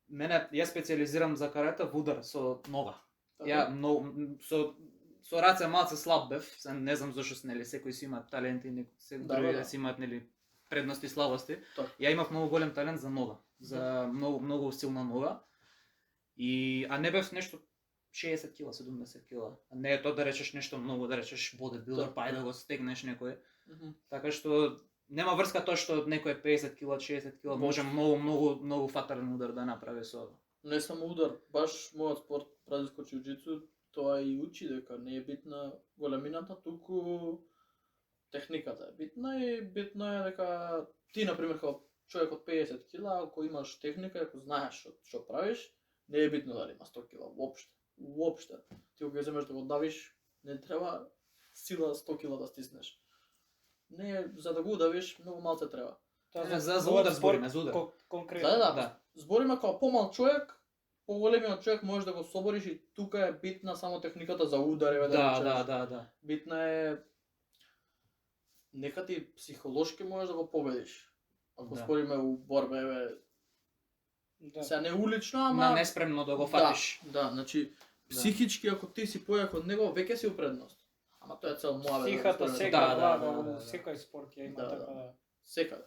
Јас специализирам за карате во удар со нога. Ја многу со раце малце слаб бев, не знам зошто нели секој си има таленти, други да си имаат нели предности и слабости. Ја имав многу голем талент за нога, за многу силна нога. А не бев нешто 60 кила, 70 кила. Не е тоа да речеш нешто многу, да речеш бодибилдер, па да го стегнеш некој. Така што нема врска тоа што некој е 50 кила, 60 кила, може многу фатален удар да направи со. Не само удар, баш мојот спорт, бразилско џиу-џитсу, тоа и учи дека не е битна големината, туку техниката е битна и битно е дека ти, например, како човек од 50 кила, ако имаш техника, ако знаеш што правиш, не е битно дали има 100 кила, воопште. Ти кога земеш да го давиш, не треба сила 100 кила да стиснеш. Не, за да го удавиш, многу малце треба. За удар збориме, за удар. Конкретно. Да. Збориме како помал човек, поголемиот човек можеш да го собориш и тука е битна само техниката за удар, еве Да. Битна е нека ти психолошки можеш да го победиш. Ако спориме у борба, еве се не улично, ама неспремно да го фатиш. Да, значи психички ако ти си појак од него, веќе си у предност. Ама тоа е цел моја Психата сега секој спорт ја има така да. Секаде.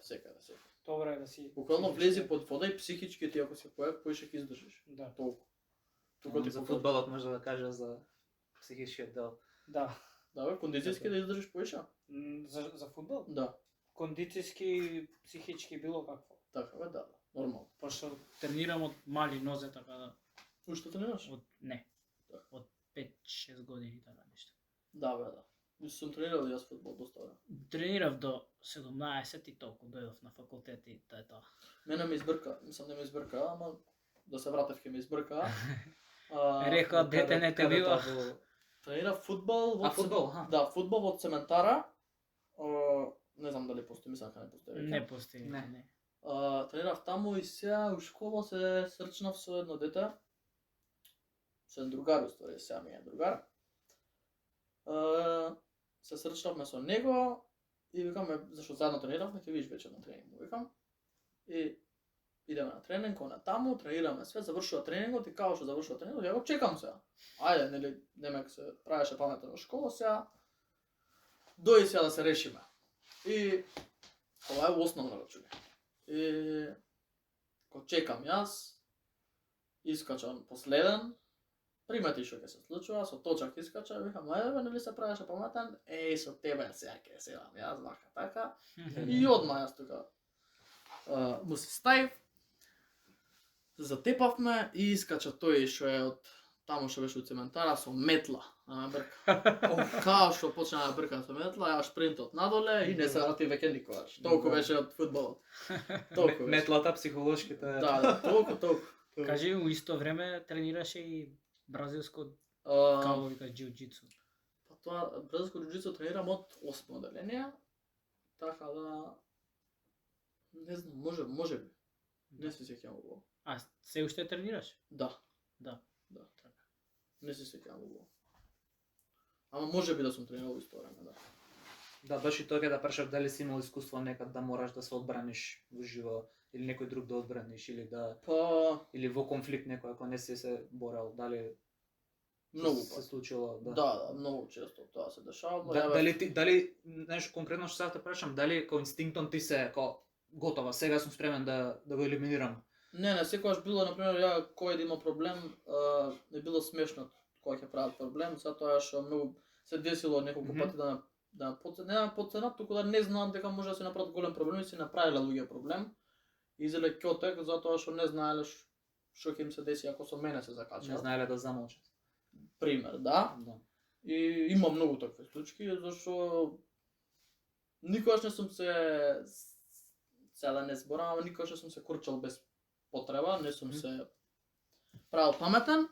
Добро е да си. Буквално влези под вода и психички ти ако си појак, поише ќе издржиш. Да. Толку. Тука ти за фудбалот може да кажа за психичкиот дел. Да. Да, бе, кондицијски да издржиш поише. За фудбал? Да. Кондицијски, психички било какво. Така бе, да. Нормално. Пошто тренирам од мали нозе така да. Уште тренираш? Од 5-6 години така нешто. Да, бе, да. Сум тренирал јас фудбал доста време. Тренирав до 17 и толку дојдов на факултет и тоа е тоа. Мене ме избрка, мислам да ме избрка, ама да се вратев ќе ме избрка. Рекоа дете не те бива. Тренирав фудбал во фудбал, Да, фудбал во цементара. Не знам дали постои, мислам дека не постои. Не постои, не. Тренирав таму и сега у школа се срчнав со едно дете. Со еден другар, устори, сега ми е другар. Се срчнавме со него и викаме, зашто заедно трениравме, ќе видиш вечер на тренинг, му викам. И идеме на тренинг, на таму, тренираме све, завршува тренингот и као што завршува тренингот, ја го чекам сега. Ајде, нели, немек се правеше паметен во школа, сега дојди сега да се решиме. И ова е основно рачуње. И го чекам јас, искачам последен, примети што ќе се случува, со точак искача, викам, ајде бе, нели се правеше паметен, со тебе сега ќе седам јас, вака така. И одма јас тука му се ставив, затепавме и искача тој што е од таму што беше у цементара со метла, на брка. Као што почна да брка со метла, ја шпринтот надоле и не се врати веќе никогаш. Толку беше од фудбалот. Толку. Метлата психолошките. Да, толку. Кажи, у исто време тренираше и бразилско како вика џиу-џитсу. Па тоа бразилско џиу-џитсу тренирам од 8 оделение. Така да не знам, може би. Не се сеќавам во. А се уште тренираш? Да. Така. Не се сеќавам во. Ама може би да сум тренирал исто време, да. Да, баш и тоа ќе да прашав дали си имал искуство некад да мораш да се одбраниш во живо или некој друг да одбраниш или да или во конфликт некој ако не си се борел, дали многу се случило, да. Да, многу често тоа се дешава. Дали нешто конкретно што сакам да прашам, дали као инстинктом ти се као готова, сега сум спремен да го елиминирам? Не, секогаш било, например, ја кој да има проблем, не било смешно кога ќе прават проблем, затоа што многу се десило неколку пати да подценат, туку да не знаат дека може да се направат голем проблем и се направиле луѓе проблем. Изеле ќотек затоа што не знаеле што ќе им се деси ако со мене се закачаат. Не знаеле да замолчат. Пример, да. И има многу такви случаи, зашто никогаш не сум сега да не зборам, никогаш не сум се курчал без потреба, не сум се правил паметен.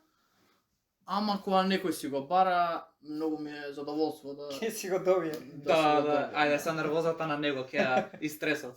ама кога некој си го бара, многу ми е задоволство да Ке си го добие. си Да, го да, добие. ајде са нервозата на него, ќе и стресот.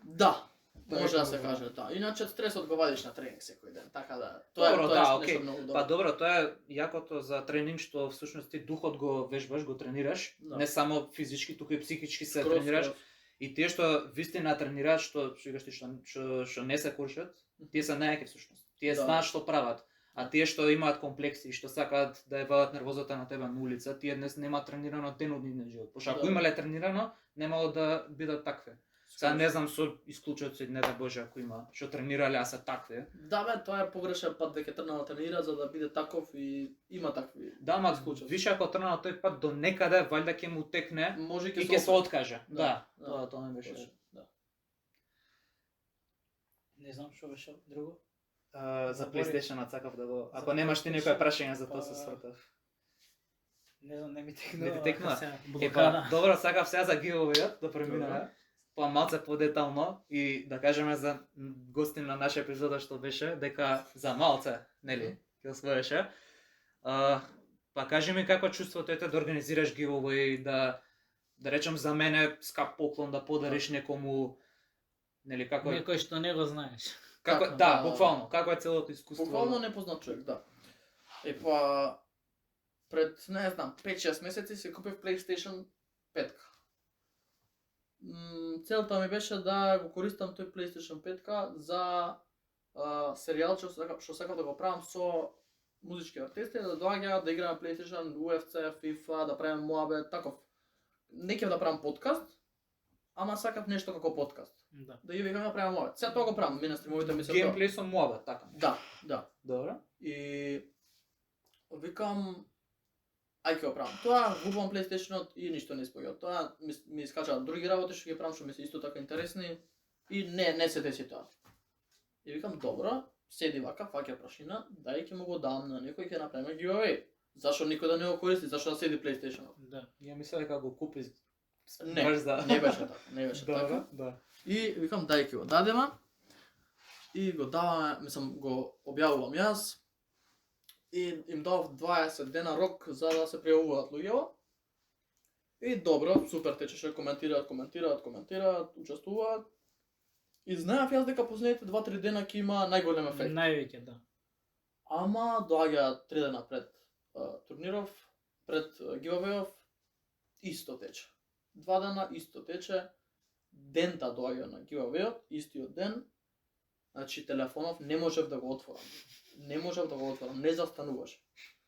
Да, Тоа може е да се хубаво. каже тоа. Иначе стресот го вадиш на тренинг секој ден, така да. Тоа Добро, е да, нешто окей. многу добро. Па добро, тоа е јакото за тренинг што всушност ти духот го вежбаш, го тренираш, Да. не само физички, туку и психички се Скроз, тренираш. скроз. И тие што вистина тренираат, што викаш ти што не се куршат, тие се најаки всушност. Тие Да. знаат што прават. А тие што имаат комплекси и што сакаат да ја вадат нервозата на тебе на улица, тие днес немаат тренирано денодневен живот. Пошто ако Да. имале тренирано, немало да бидат такви. Сега не знам со исклучоци, не да Боже ако има, што тренирале, а се такви. Да бе, тоа е погрешен пат веќе тргнал да тренира за да биде таков и има такви. Да, ма Исклучоци. више ако тргнал тој пат до некаде, валјда ќе му текне Може и ќе се откаже. Да, Да. тоа не беше. Точно, да. Не знам што беше друго. За Заборив. PlayStation сакав да го. Ако За немаш ти PlayStation, некое прашање за тоа па, се свртав. Не знам, не ми текнува. Не ти текнува? ака сега, Е, па, блокада. добро, сакав сега за giveaway да преминеме. Добро. Па малце подетално и да кажеме за гостин на наша епизода што беше дека за малце, нели, ќе освоеше. Па кажи ми како чувството е да организираш giveaway, да речем за мене скап поклон да подариш некому, нели како е? Некој што не го знаеш. Како Така, да, да. буквално, како е целото искуство? Буквално непознат човек, да. Е па пред не знам 5-6 месеци си купив PlayStation 5. Целта ми беше да го користам тој PlayStation 5 за серијал што сакав да го правам со музички артисти, да доаѓаат да играат PlayStation, UFC, FIFA, да правиме муабет, таков. Не ќе да правам подкаст, ама сакав нешто како подкаст. Да. Да ја викам да правам муабет. Се тоа го правам, мене стримовите ми се тоа. Геймплей со муабет, така. Да, да. Добро. И викам ај ќе го правам. Тоа губам PlayStation-от и ништо не испоѓа. Тоа ми искачаат други работи што ги правам што ми се исто така интересни и не се деси тоа. И викам добро, седи вака, фаќа прашина, дај ќе му го дам на некој ќе направиме giveaway. Зашо никој да не го користи, зашо да седи PlayStation-от? Да. Ја мислев дека го купи Не, баш за... не беше така, не беше така. Добро, да. И викам дај ќе го дадеме. И го даваме, мислам го објавувам јас. И им дав 20 дена рок за да се пријавуваат луѓето. И добро, супер течеше, коментираат, учествуваат. И знаев јас дека последните 2-3 дена ќе има најголем ефект. Највеќе, да. Ама доаѓа 3 дена пред турниров, пред giveaway-ов, исто тече. 2 дена исто тече. Дента доаѓа на giveaway-от, истиот ден. Значи телефонов не можев да го отворам. Не застануваше.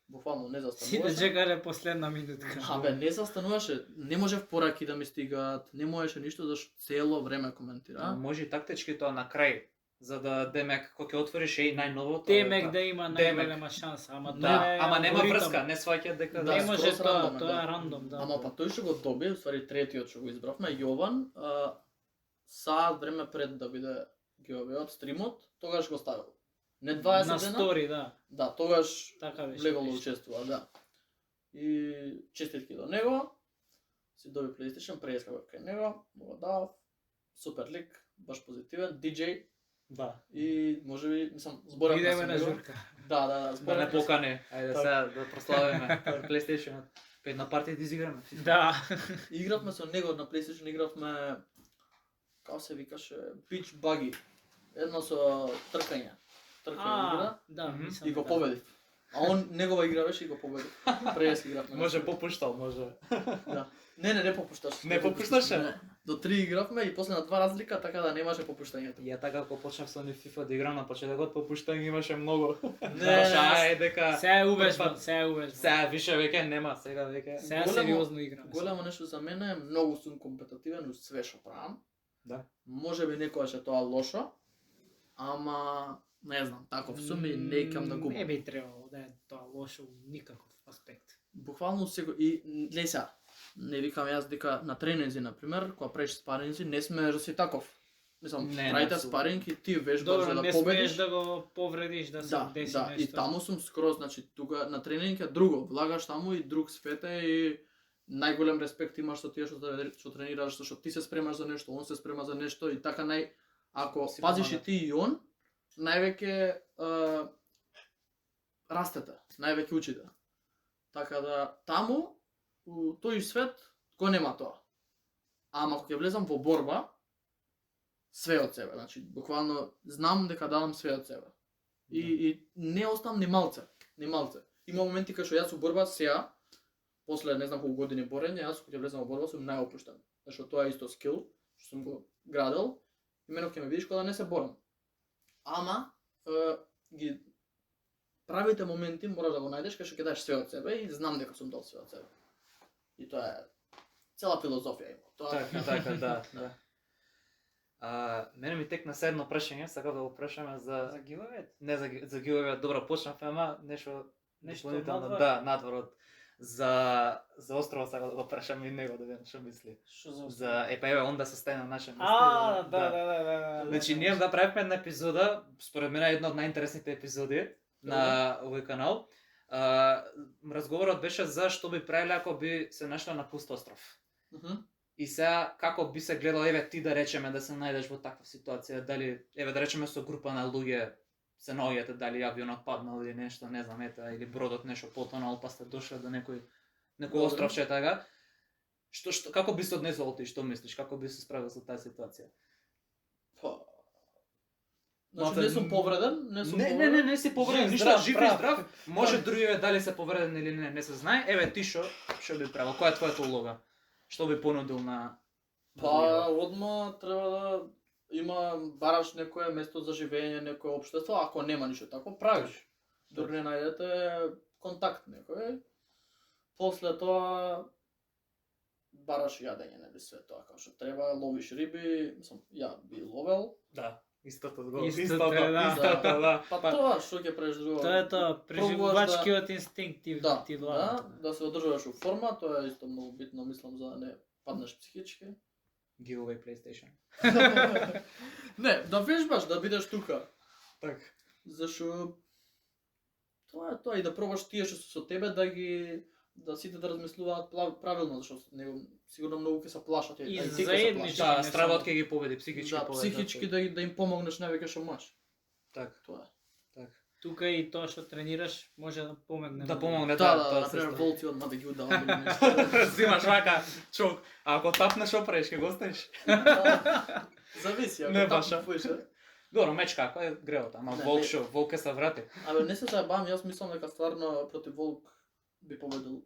Буквално не Си застануваше. да чекале последна минутка. Абе, не застануваше. Не можев пораки да ми стигаат, не можеше ништо зашто цело време коментира. Може и тактички тоа на крај, за да демек кога ќе отвориш и најновото. Темек да има Демек. најголема шанса, ама Да, тоа е ама нема алгоритам. врска, не сваќаат дека Да, Не скроз може тоа, рандом е, тоа е да. рандом, да. Ама па тој што го доби, уствари третиот што го избравме, Јован, саат време пред да биде giveaway-от стримот, тогаш го ставил. Не 20 на дена. стори, да. Да, тогаш Така беше. влегол да нешто. учествува, да. И честитки до него. Си доби PlayStation, преискав кај него, му го дав. Супер лик, баш позитивен, DJ Да. и можеби, мислам, зборав Идеме со на него. журка. Да, Да не зборав покане. Ајде Така. сега да прославиме PlayStation. Пет на партија да изиграме. Да. Игравме со него на PlayStation, игравме како се викаше, Beach Buggy. Едно со тркање. Тркање игра Да, Мгм. мислам. и го да. победив. А он негова игра беше и го победив. Преес игравме. Може попуштал, може. Да. Не попушташ. Не попушташе? Не. До 3 игравме и после на 2 разлика, така да немаше попуштањето. Ја така кога почнав со FIFA да играм на почетокот, попуштање имаше многу. Не, Ај дека Сега е убежбен, Прв сега е убежбен. сега више веќе нема, сега веќе. Сега Големо- сериозно играме. Големо нешто за мене е многу сум компетитивен у све што правам. Да. Може би некогаш е тоа лошо, ама не знам, таков сум и не икам да Не губам. би требало да е тоа лошо у никаков аспект. Буквално секој и гледај сега, не викам јас дека на тренинзи на пример, кога правиш спаринзи, не смееш да си таков. Мислам, Не, правите апсолутно. спаринг и ти вежбаш Добро, за да не победиш. смееш да го повредиш, да се Да, деси да, нешто. и таму сум скроз, значи тука на тренинг е друго, влагаш таму и друг свет е и најголем респект имаш со тие што тренираш, зашто ти се спремаш за нешто, он се спрема за нешто и така ако Си пазиш и помагат. ти и он, највеќе растете, највеќе учите. Така да таму у тој свет го нема тоа. Ама кога ќе влезам во борба, све од себе, значи буквално знам дека давам све од себе. И не оставам ни малце, ни малце. Има моменти кога што јас у борба сега, после не знам колку години борење, јас кога ќе влезам во борба сум најопуштен. Зашто тоа е исто скил што сум го градел. И мене ќе ме видиш кога не се борам. Ама ги правите моменти мораш да го најдеш кога што ќе дадеш све од себе и знам дека сум дал све од себе. И тоа е цела филозофија има. Тоа Така, да. Мене ми текна се едно прашање, сакав да го прашаме за За гиловет? не за гилове, добро почнавме, ама нешто дополнително, надвор. да, надвор од за островот сакав да го прашам и него да видам што мисли. Што за За па еве онда се стаи на наша мисли. да. Значи ние да правиме една епизода, според мене една од најинтересните епизоди на овој канал. Разговорот беше за што би правиле ако би се нашла на пуст остров. И сега како би се гледал, еве ти да речеме да се најдеш во таква ситуација, дали еве да речеме со група на луѓе се наоѓате, дали авионот паднал или нешто, не знам, или бродот нешто потонал, па сте дошле до некој островче така. Што како би се однесол ти, што мислиш, како би се справил со таа ситуација? Значи не сум повреден, Не си повреден, ништо, жив и здрав. Може другиве дали се повреден или не се знае. Еве ти што би правил? Која е твојата улога? Што би понудил на одма треба да има бараш некое место за живење, некое општество, ако нема ништо тако, правиш. Дури не најдете контакт некој. После тоа бараш јадење, нели све тоа како што треба, ловиш риби, мислам, ја би ловел. Да, истото, да. Па тоа што ќе правиш друго? Тоа е тоа, преживувачкиот инстинкт ти влада. Да се одржуваш у форма, тоа е исто многу битно, мислам, за да не паднеш психички. Giveaway PlayStation. Не, да вежбаш, да бидеш тука. Так. Зашо тоа е тоа и да пробаш тие што се со тебе да сите да размислуваат правилно, зашто него сигурно многу ќе се плашат И ти заеднички. Да, стравот ќе ги победи, психички да, победи. психички да им помогнеш највеќе што можеш. Так. Тоа е. Тука и тоа што тренираш може да помогне. Да помогне, Да, например, волци одма да ги удавам или нешто. Зимаш вака, чок, а ако тапнеш опреш, ќе го оставиш? Зависи, Не ако баша. таму поише. Добро, мечка, ако е греот, ама Не, волк не. шо, волк ќе се врати. Абе, не се заебавам, јас мислам дека стварно против волк би победил.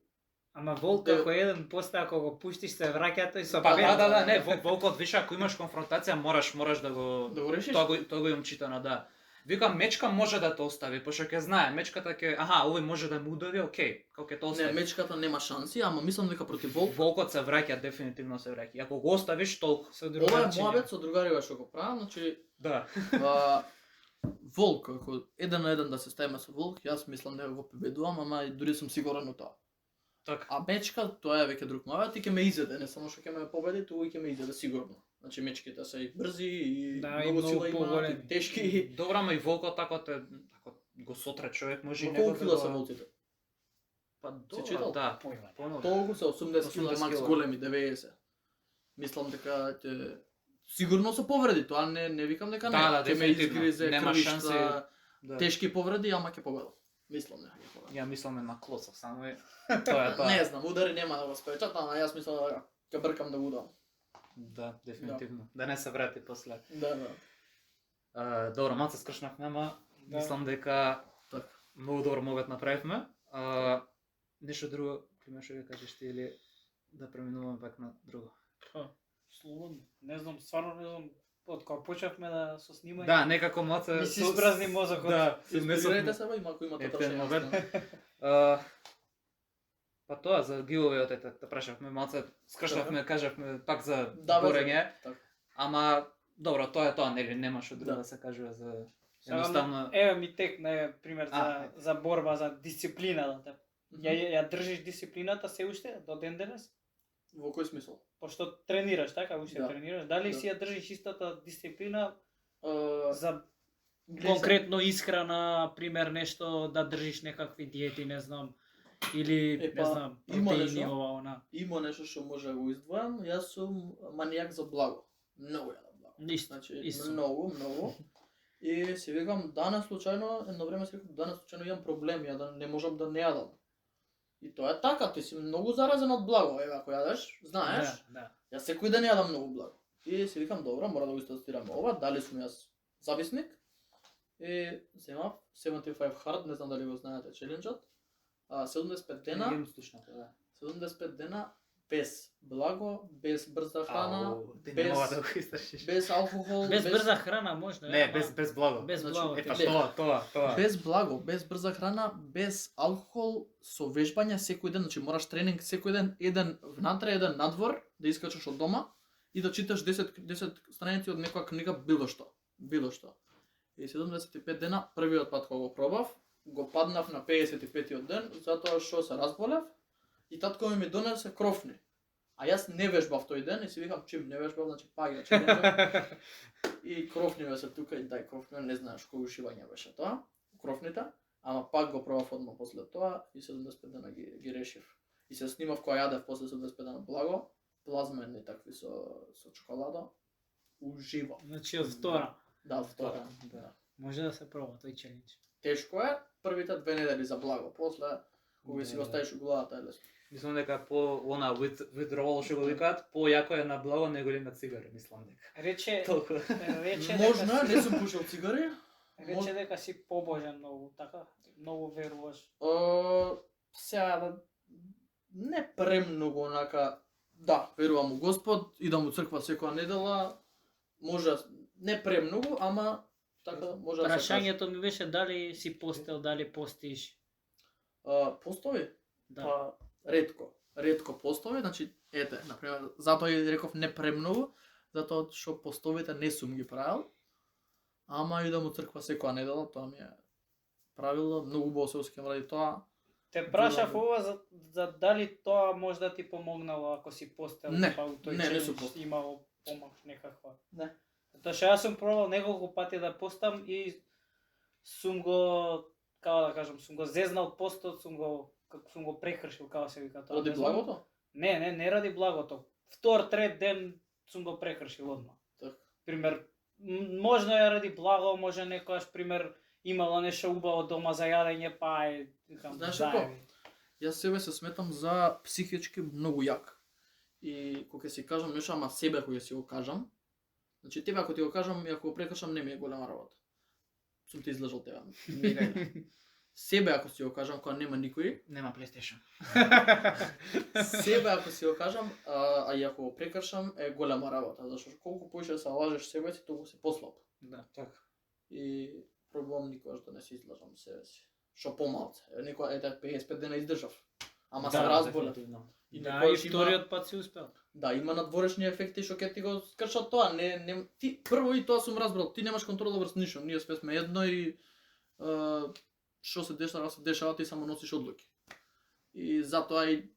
Ама волк ако еден после ако го пуштиш се враќа тој со Па пет. да, не, волкот више ако имаш конфронтација мораш да го решиш. Тоа го имам читано, да. Викам мечка може да те остави, пошто ќе знае, мечката ќе, овој може да му удари, окей, како ќе те Не, остави. мечката нема шанси, ама мислам дека против волк. Волкот се враќа, дефинитивно се враќа. Ако го оставиш толку Со Ова е другачиња. моабет со другариве што го правам, значи да. волк, ако еден на еден да се ставиме со волк, јас мислам дека го победувам, ама и дури сум сигурен во тоа. Така. А мечка, тоа е веќе друг моабет и ќе ме изеде, не само што ќе ме победи, туку и ќе ме изеде сигурно. Значи мечките се и брзи и Да, и многу многу сила имаат, поголеми. и тешки. Добра, ама и волкот ако го сотре човек може и Но него колку кила се волците? Па Си читал? да. Појма. Понуда. Толку се 80 кила, 80 макс кила. големи 90. Мислам дека ќе сигурно се повреди, тоа не викам дека не. Да, Ќе ме дефинитивно. изгризе, Нема крвишта, шанси. Да. тешки повреди, ама ќе победам. Мислам дека ќе победам. Ја мислам на клоцов само и тоа е тоа. Не знам, удари нема да го спречат, ама јас мислам дека ќе бркам да го удам. Да, дефинитивно. Да не се врати после. Да. Добро, малце скршнавме, ама Да. мислам дека Така. многу добро могат направивме. Нешто друго, имаш да кажеш ти или да преминуваме пак на друго? Слободно. Не знам, стварно не знам. Од кога почнавме со снимање. Да, некако малце ми се испразни мозокот. Да, Инспирирайте се, има ако имате Ептен прашања. момент. Па тоа за гиловеот да прашавме малце, скршнавме, кажавме пак за Да, бе, борење. така. Ама добро, тоа е тоа, нели нема што друго Да. да се кажува за Сега, едноставно. Еве ми текна пример А, за борба, за дисциплината. Ја држиш дисциплината се уште до ден денес? Во кој смисол? Пошто тренираш, така? Уште Да. тренираш. Дали Да. си ја држиш истата дисциплина За за конкретно исхрана, пример нешто да држиш некакви диети, не знам, или Епа, не знам, има протеини нешто. ова она. има нешто што може да го издвојам, јас сум манијак за благо. Многу ја на благо. Исто, Значи, исто. многу. И си викам, данес случајно, едно време си викам, данес случајно имам проблеми, ја да не можам да не јадам. И тоа е така, ти си многу заразен од благо, еве ако јадеш, знаеш, Да. јас секој ден јадам многу благо. И си викам, добро, мора да го истестирам ова, дали сум јас зависник. И земав 75 hard, не знам дали го знаете челенџот. 75 дена, Имам слушната, да. 75 дена без благо, без брза храна, Ти без- не мога да го истршиш. без алкохол, Без брза храна можно. Не, ама без благо. без Значи, благо. Епа, ти- тоа. без благо, без брза храна, без алкохол, со вежбање секој ден, значи мораш тренинг секој ден, еден внатре, еден надвор, да искачаш од дома и да читаш 10 страници од некоја книга, било што. И 75 дена, првиот пат кога го пробав, го паднав на 55-тиот ден, затоа што се разболев и татко ми донесе крофни. А јас не вежбав тој ден и си викам, чим не вежбав, значи паѓа челенџот. И крофниве се тука и дај крофниве, не знаеш кој ушивање беше тоа, крофните, ама пак го пробав одма после тоа и 75 дена ги решив. И се снимав која јадев после 75 дена благо, плазмени такви со чоколада, уживав. Значи од втора. Да, втора. Да. Може да се проба тој челендж. Тешко е, првите 2 недели за благо, после кога си го ставиш у главата е лесно. Мислам дека по она withdrawal што го викаат, појако е на благо него ли на цигари, мислам дека. Рече Толку. рече Можно, е, не сум пушил цигари. рече дека си побожен многу, така? Многу веруваш. Сега да не премногу онака, да, верувам у Господ, идам у црква секоја недела, може не премногу, ама така може да се каже. Прашањето ми беше дали си постел, дали постиш. Постови? Да. Па ретко постови, значи ете, например, затоа и реков не премногу, затоа што постовите не сум ги правил. Ама идам у црква секоја недела, тоа ми е правило, многу убаво се осеќам ради тоа. Те прашав ова за дали тоа може да ти помогнало ако си постел, Не, па у тој не сум челендж постел. имало помош некаква. Не. Затоа што јас сум пробал неколку пати да постам и сум го, како да кажам, сум го зезнал постот, сум го прекршил, како се вика тоа. Ради не знам. благото? Не ради благото. Втор, трет ден сум го прекршил одма. Така. Пример, можно е ради благо, може некојаш пример имала нешто убаво дома за јадење, па е, викам, Знаеш заеби. како? Јас себе се сметам за психички многу јак. И кога си кажам нешто, ама себе кога си го кажам, значи тебе ако ти го кажам и ако го прекршам не ми е голема работа. Сум ти излажал тебе. Себе ако си го кажам кога нема никој, Нема PlayStation. себе ако си го кажам, а и ако го прекршам е голема работа, зашто колку поише се лажеш себе си, толку си послаб. Да. Така. И пробувам никогаш да не се излажам себе си. Што помалце. Некоја ете 55 дена издржав. Ама се разболев. дефинитивно. И Да, и некојаш вториот пат си успел. Да, има надворешни ефекти што ќе ти го скршат тоа. Ти прво и тоа сум разбрал, ти немаш контрола врз ништо. Ние све сме едно и што се дешава, ти само носиш одлуки. И затоа и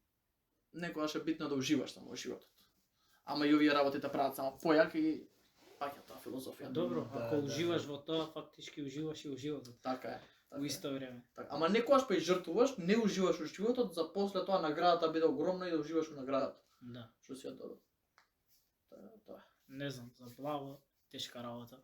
некогаш е битно да уживаш само во животот. Ама и овие работи те прават само појак и паѓа таа филозофија. Добро, Да, ако да, уживаш да. во тоа, фактички уживаш и во животот. Така е. Во исто време. Така. Ама некогаш па и жртвуваш, не уживаш во животот, за после тоа наградата биде огромна и да уживаш во наградата. Да. Што си ја добро. Тоа. Не знам, за благо, тешка работа.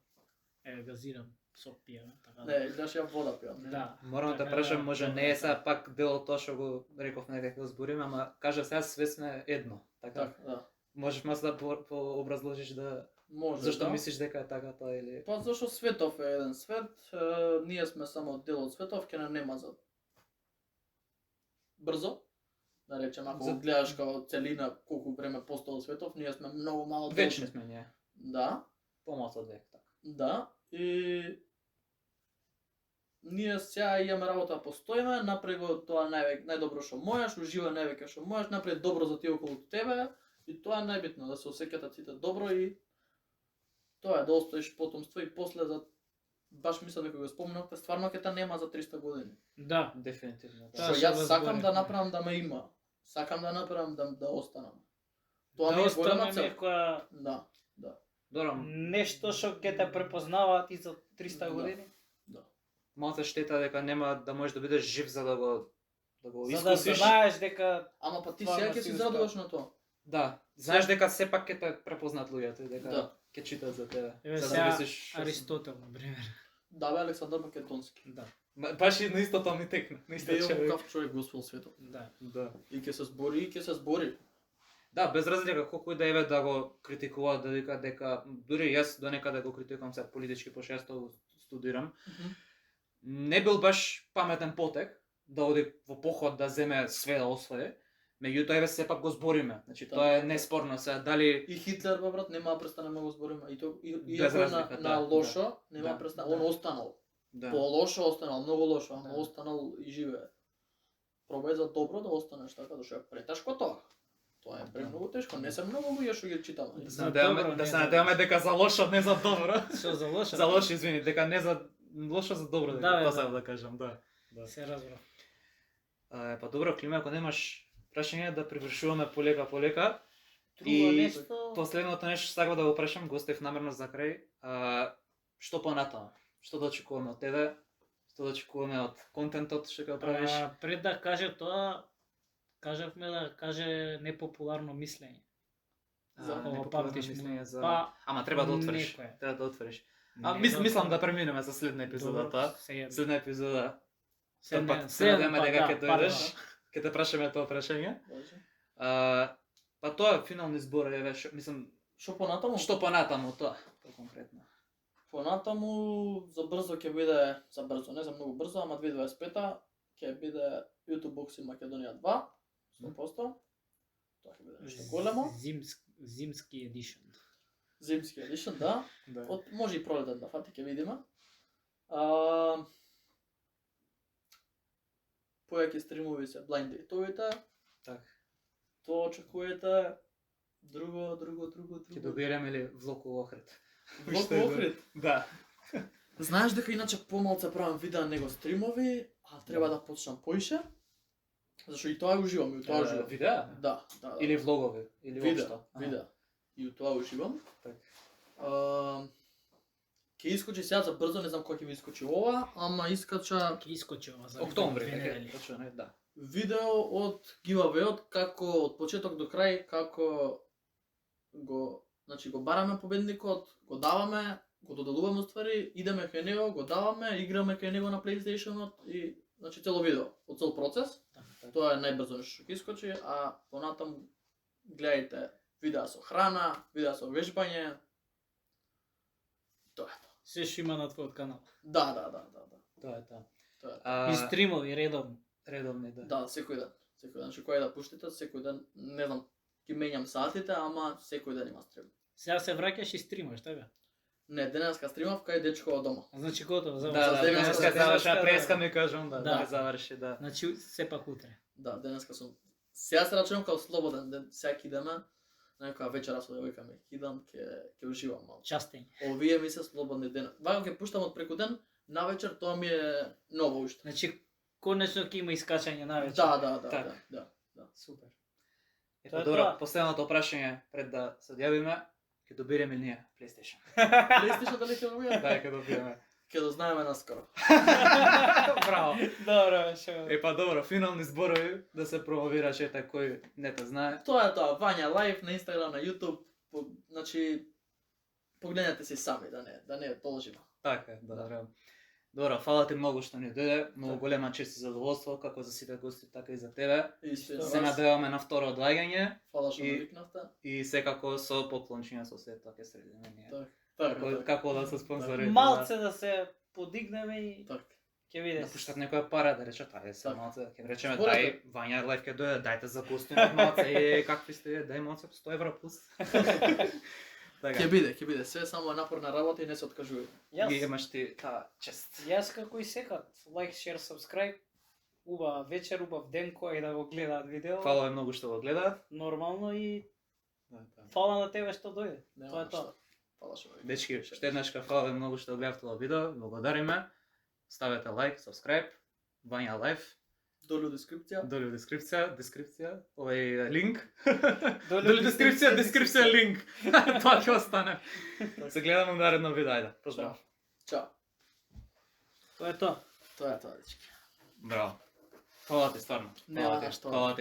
Еве газирам, сок пијам, така Не, даш ја вода пијам. Да. Морам да Така прашам, може добро, не е така. сега пак дел од тоа што го реков некако збориме, ама кажа сега све сме едно. Така. Така, да. Можеш мас да образложиш да Може, зашто да. мислиш дека е така тоа или Па зашто светов е еден свет, ние сме само дел од светов, ќе не нема за брзо. Да речем, ако За- го гледаш како целина колку време постоел светов, ние сме многу мало дел. вечни сме ние. Да, Помалку од век така. да. И ние сега имаме работа да постоиме, направи го тоа најдобро што можеш, уживај највеќе што можеш, направи добро за тие околу тебе и тоа е најбитно, да се осеќате сите добро и тоа е да оставиш потомство и после за баш мислам дека го спомнавте, стварно ќе те нема за 300 години. Да. Дефинитивно. Тоа Што што јас го сакам да зборевме. направам да ме има. Сакам да направам да останам. Тоа Да ми е остане голема цел. некоја Да, Добро, нешто што ќе те препознаваат и за 300 Да. години. да. малце штета дека нема да можеш да бидеш жив за да го За да искусиш. знаеш дека Ама па ти Стварно сега ќе си си успеа. зарадуваш на тоа. Да, знаеш дека сепак ќе те препознат луѓето и дека Да. ќе читат за тебе. Еве За да сега мислиш што си. Аристотел, на пример. Да, бе, Александар Македонски. Да. Баш и на истото ми текна. На истото Беј човек. каков човек го освоил светот. Да. Да. И ќе се збори, и ќе се збори. Да, без разлика колку и да еве да го критикуваат, да вика дека дури јас до некаде го критикувам сега политички, пошто јас тоа го студирам. Не бил баш паметен потек да оди во поход да земе све да освои. Меѓутоа еве сепак го збориме. Значи Да. тоа е неспорно сега дали И Хитлер, бе, брат, нема да престанеме го збориме. И то Без иако е разлика, на да, лошо, нема да, престана. да. Он останал. да. По лошо останал, многу лошо, ама Да. останал и живее. Пробај за добро да останеш така, зашто е претешко тоа. Тоа е премногу тешко, не се многу луѓе што ги читаме. Да се За надеваме, добро, да не се за надеваме лошо. дека за лошо, не за добро. Што за лошо? За лошо, извини, дека не за лошо за добро, дека Да, бе, тоа да. сакам да кажам, да. Да. Се разбра. Па добро, Климе, ако немаш прашање да привршуваме полека. Друго И нешто. Последното нешто што сакам да го прашам, го оставив намерно за крај. Што понатаму? Што да очекуваме од тебе? Што да очекуваме од контентот што ќе го правиш? Пред да каже тоа, кажавме да каже непопуларно мислење. За Ова непопуларно памтиш му. мислење за... Па, Ама треба да отвориш. некое. Треба да отвориш. не Мислам за- да преминеме за следна епизода Добро, тоа. сега- Следна епизода. се Тоа не- пак се- се надеваме па, дека да, ќе пардон. дојдеш. Ќе те прашаме тоа прашање. Може. Па тоа финални збори, еве, мислам, Што понатаму? што понатаму тоа конкретно. Понатаму за брзо ќе биде, за брзо, не за многу брзо, ама 2025 ќе биде YouTube Boxing Македонија 2, 100%. Тоа ќе биде нешто големо. Зимски едишн. Зимски едишн, да. Да. Може и пролетен да фати, ќе видиме. Појаки стримови се Blind Date-овите. Така. Тоа очекувате. Друго. Ќе добиеме ли влог у Охрид? Влог Што е во да? Охрид. Да. Знаеш дека иначе помалку правам видеа него стримови, а треба да почнам поише. Зашто и тоа уживам, и у тоа уживам. Видеа? Да, да. Или влогови? Или видеа, општо? Аха. видеа. И у тоа уживам. Така. Ќе искочи сега за брзо, не знам кој ќе ви искочи ова, ама искача Ќе искочи ова за Октомври, две така, недели. точно, не, да. видео од giveaway-от како од почеток до крај како го, значи го бараме победникот, го даваме, го доделуваме уствари, идеме кај него, го даваме, играме кај него на PlayStation-от и значи цело видео, од цел процес. Така. Тоа е најбрзо нешто што ќе искочи, а понатаму гледајте видеа со храна, видеа со вежбање. Тоа е тоа. Се што има на твојот канал. Да. Тоа е тоа. Тоа е тоа. И стримови редовно. Редовни, да. Да, секој ден. Секој ден, што кој да пуштите, секој ден, не знам, ќе менјам сатите, ама секој ден има стрим. Сега се враќаш и стримаш, така? Не, денеска стримав кај дечко дома. Значи готово, Да, заврши. да, денеска денеска заврши, да. преска ми кажам, да, Да. да заврши, да. Значи сепак утре. Да, денеска сум. Сега се рачунам као слободен ден, сега ќе идеме, на некоја вечера со девојка ми идам, ќе уживам малку. Частење. Овие ми се слободни ден. Вака ќе пуштам од преку ден, навечер тоа ми е ново уште. Значи конечно ќе има искачање навечер. Да, Така. да. Супер. Тоа Ето е добро, тоа. последното прашање пред да се одјавиме, ќе добиреме ли ние PlayStation? PlayStation дали ќе добиеме? Да, ќе добиеме. Ќе дознаеме наскоро. Браво. Добро, беше. Па добро, финални зборови да се промовираш ете кој не те знае. Тоа е тоа, Вања Лайв на Инстаграм, на YouTube, значи погледнете си сами, да не должима. Така е, добро. Добро, фала ти многу што ни дојде, многу голема чест и задоволство, како за сите гости, така и за тебе. Истина. Се надеваме на второ одлагање Фала што ме и- викнавте. и секако со поклончиња со свет, тоа ќе средиме ние. Така. Како да се спонзорираме. Малце да се подигнеме и Така. ќе видиш. Да пуштат некоја пара да речат, ајде се Така. малце, ќе речеме Според дај Вања Лайф ќе дојде, дајте за гостинот малце, какви сте, дај малце 100 евра плюс. Така. Ќе биде, све само напорна работа и не се откажувај. Ги Јас, имаш ти таа чест. јас како и секад, лайк, шер, subscribe. Убава вечер, убав ден кој да го гледаат видео. Фала ви многу што го гледаат. Нормално и фала на тебе што дојде. Тоа е тоа. Фала што ме викнавте. Дечки, што еднашка фала ви многу што гледавте ова видео, благодариме. Ставете лайк, subscribe, Вања Лайф, Долу дескрипција. долу дескрипција, овој линк. Долу Долу дескрипција, линк. Тоа ќе остане. Се гледаме на наредно видео, ајде. Поздрав. Чао. Тоа е тоа. Тоа е тоа, дечки. Браво. Фала ти стварно. Нема Фала ти. што. Фала ти.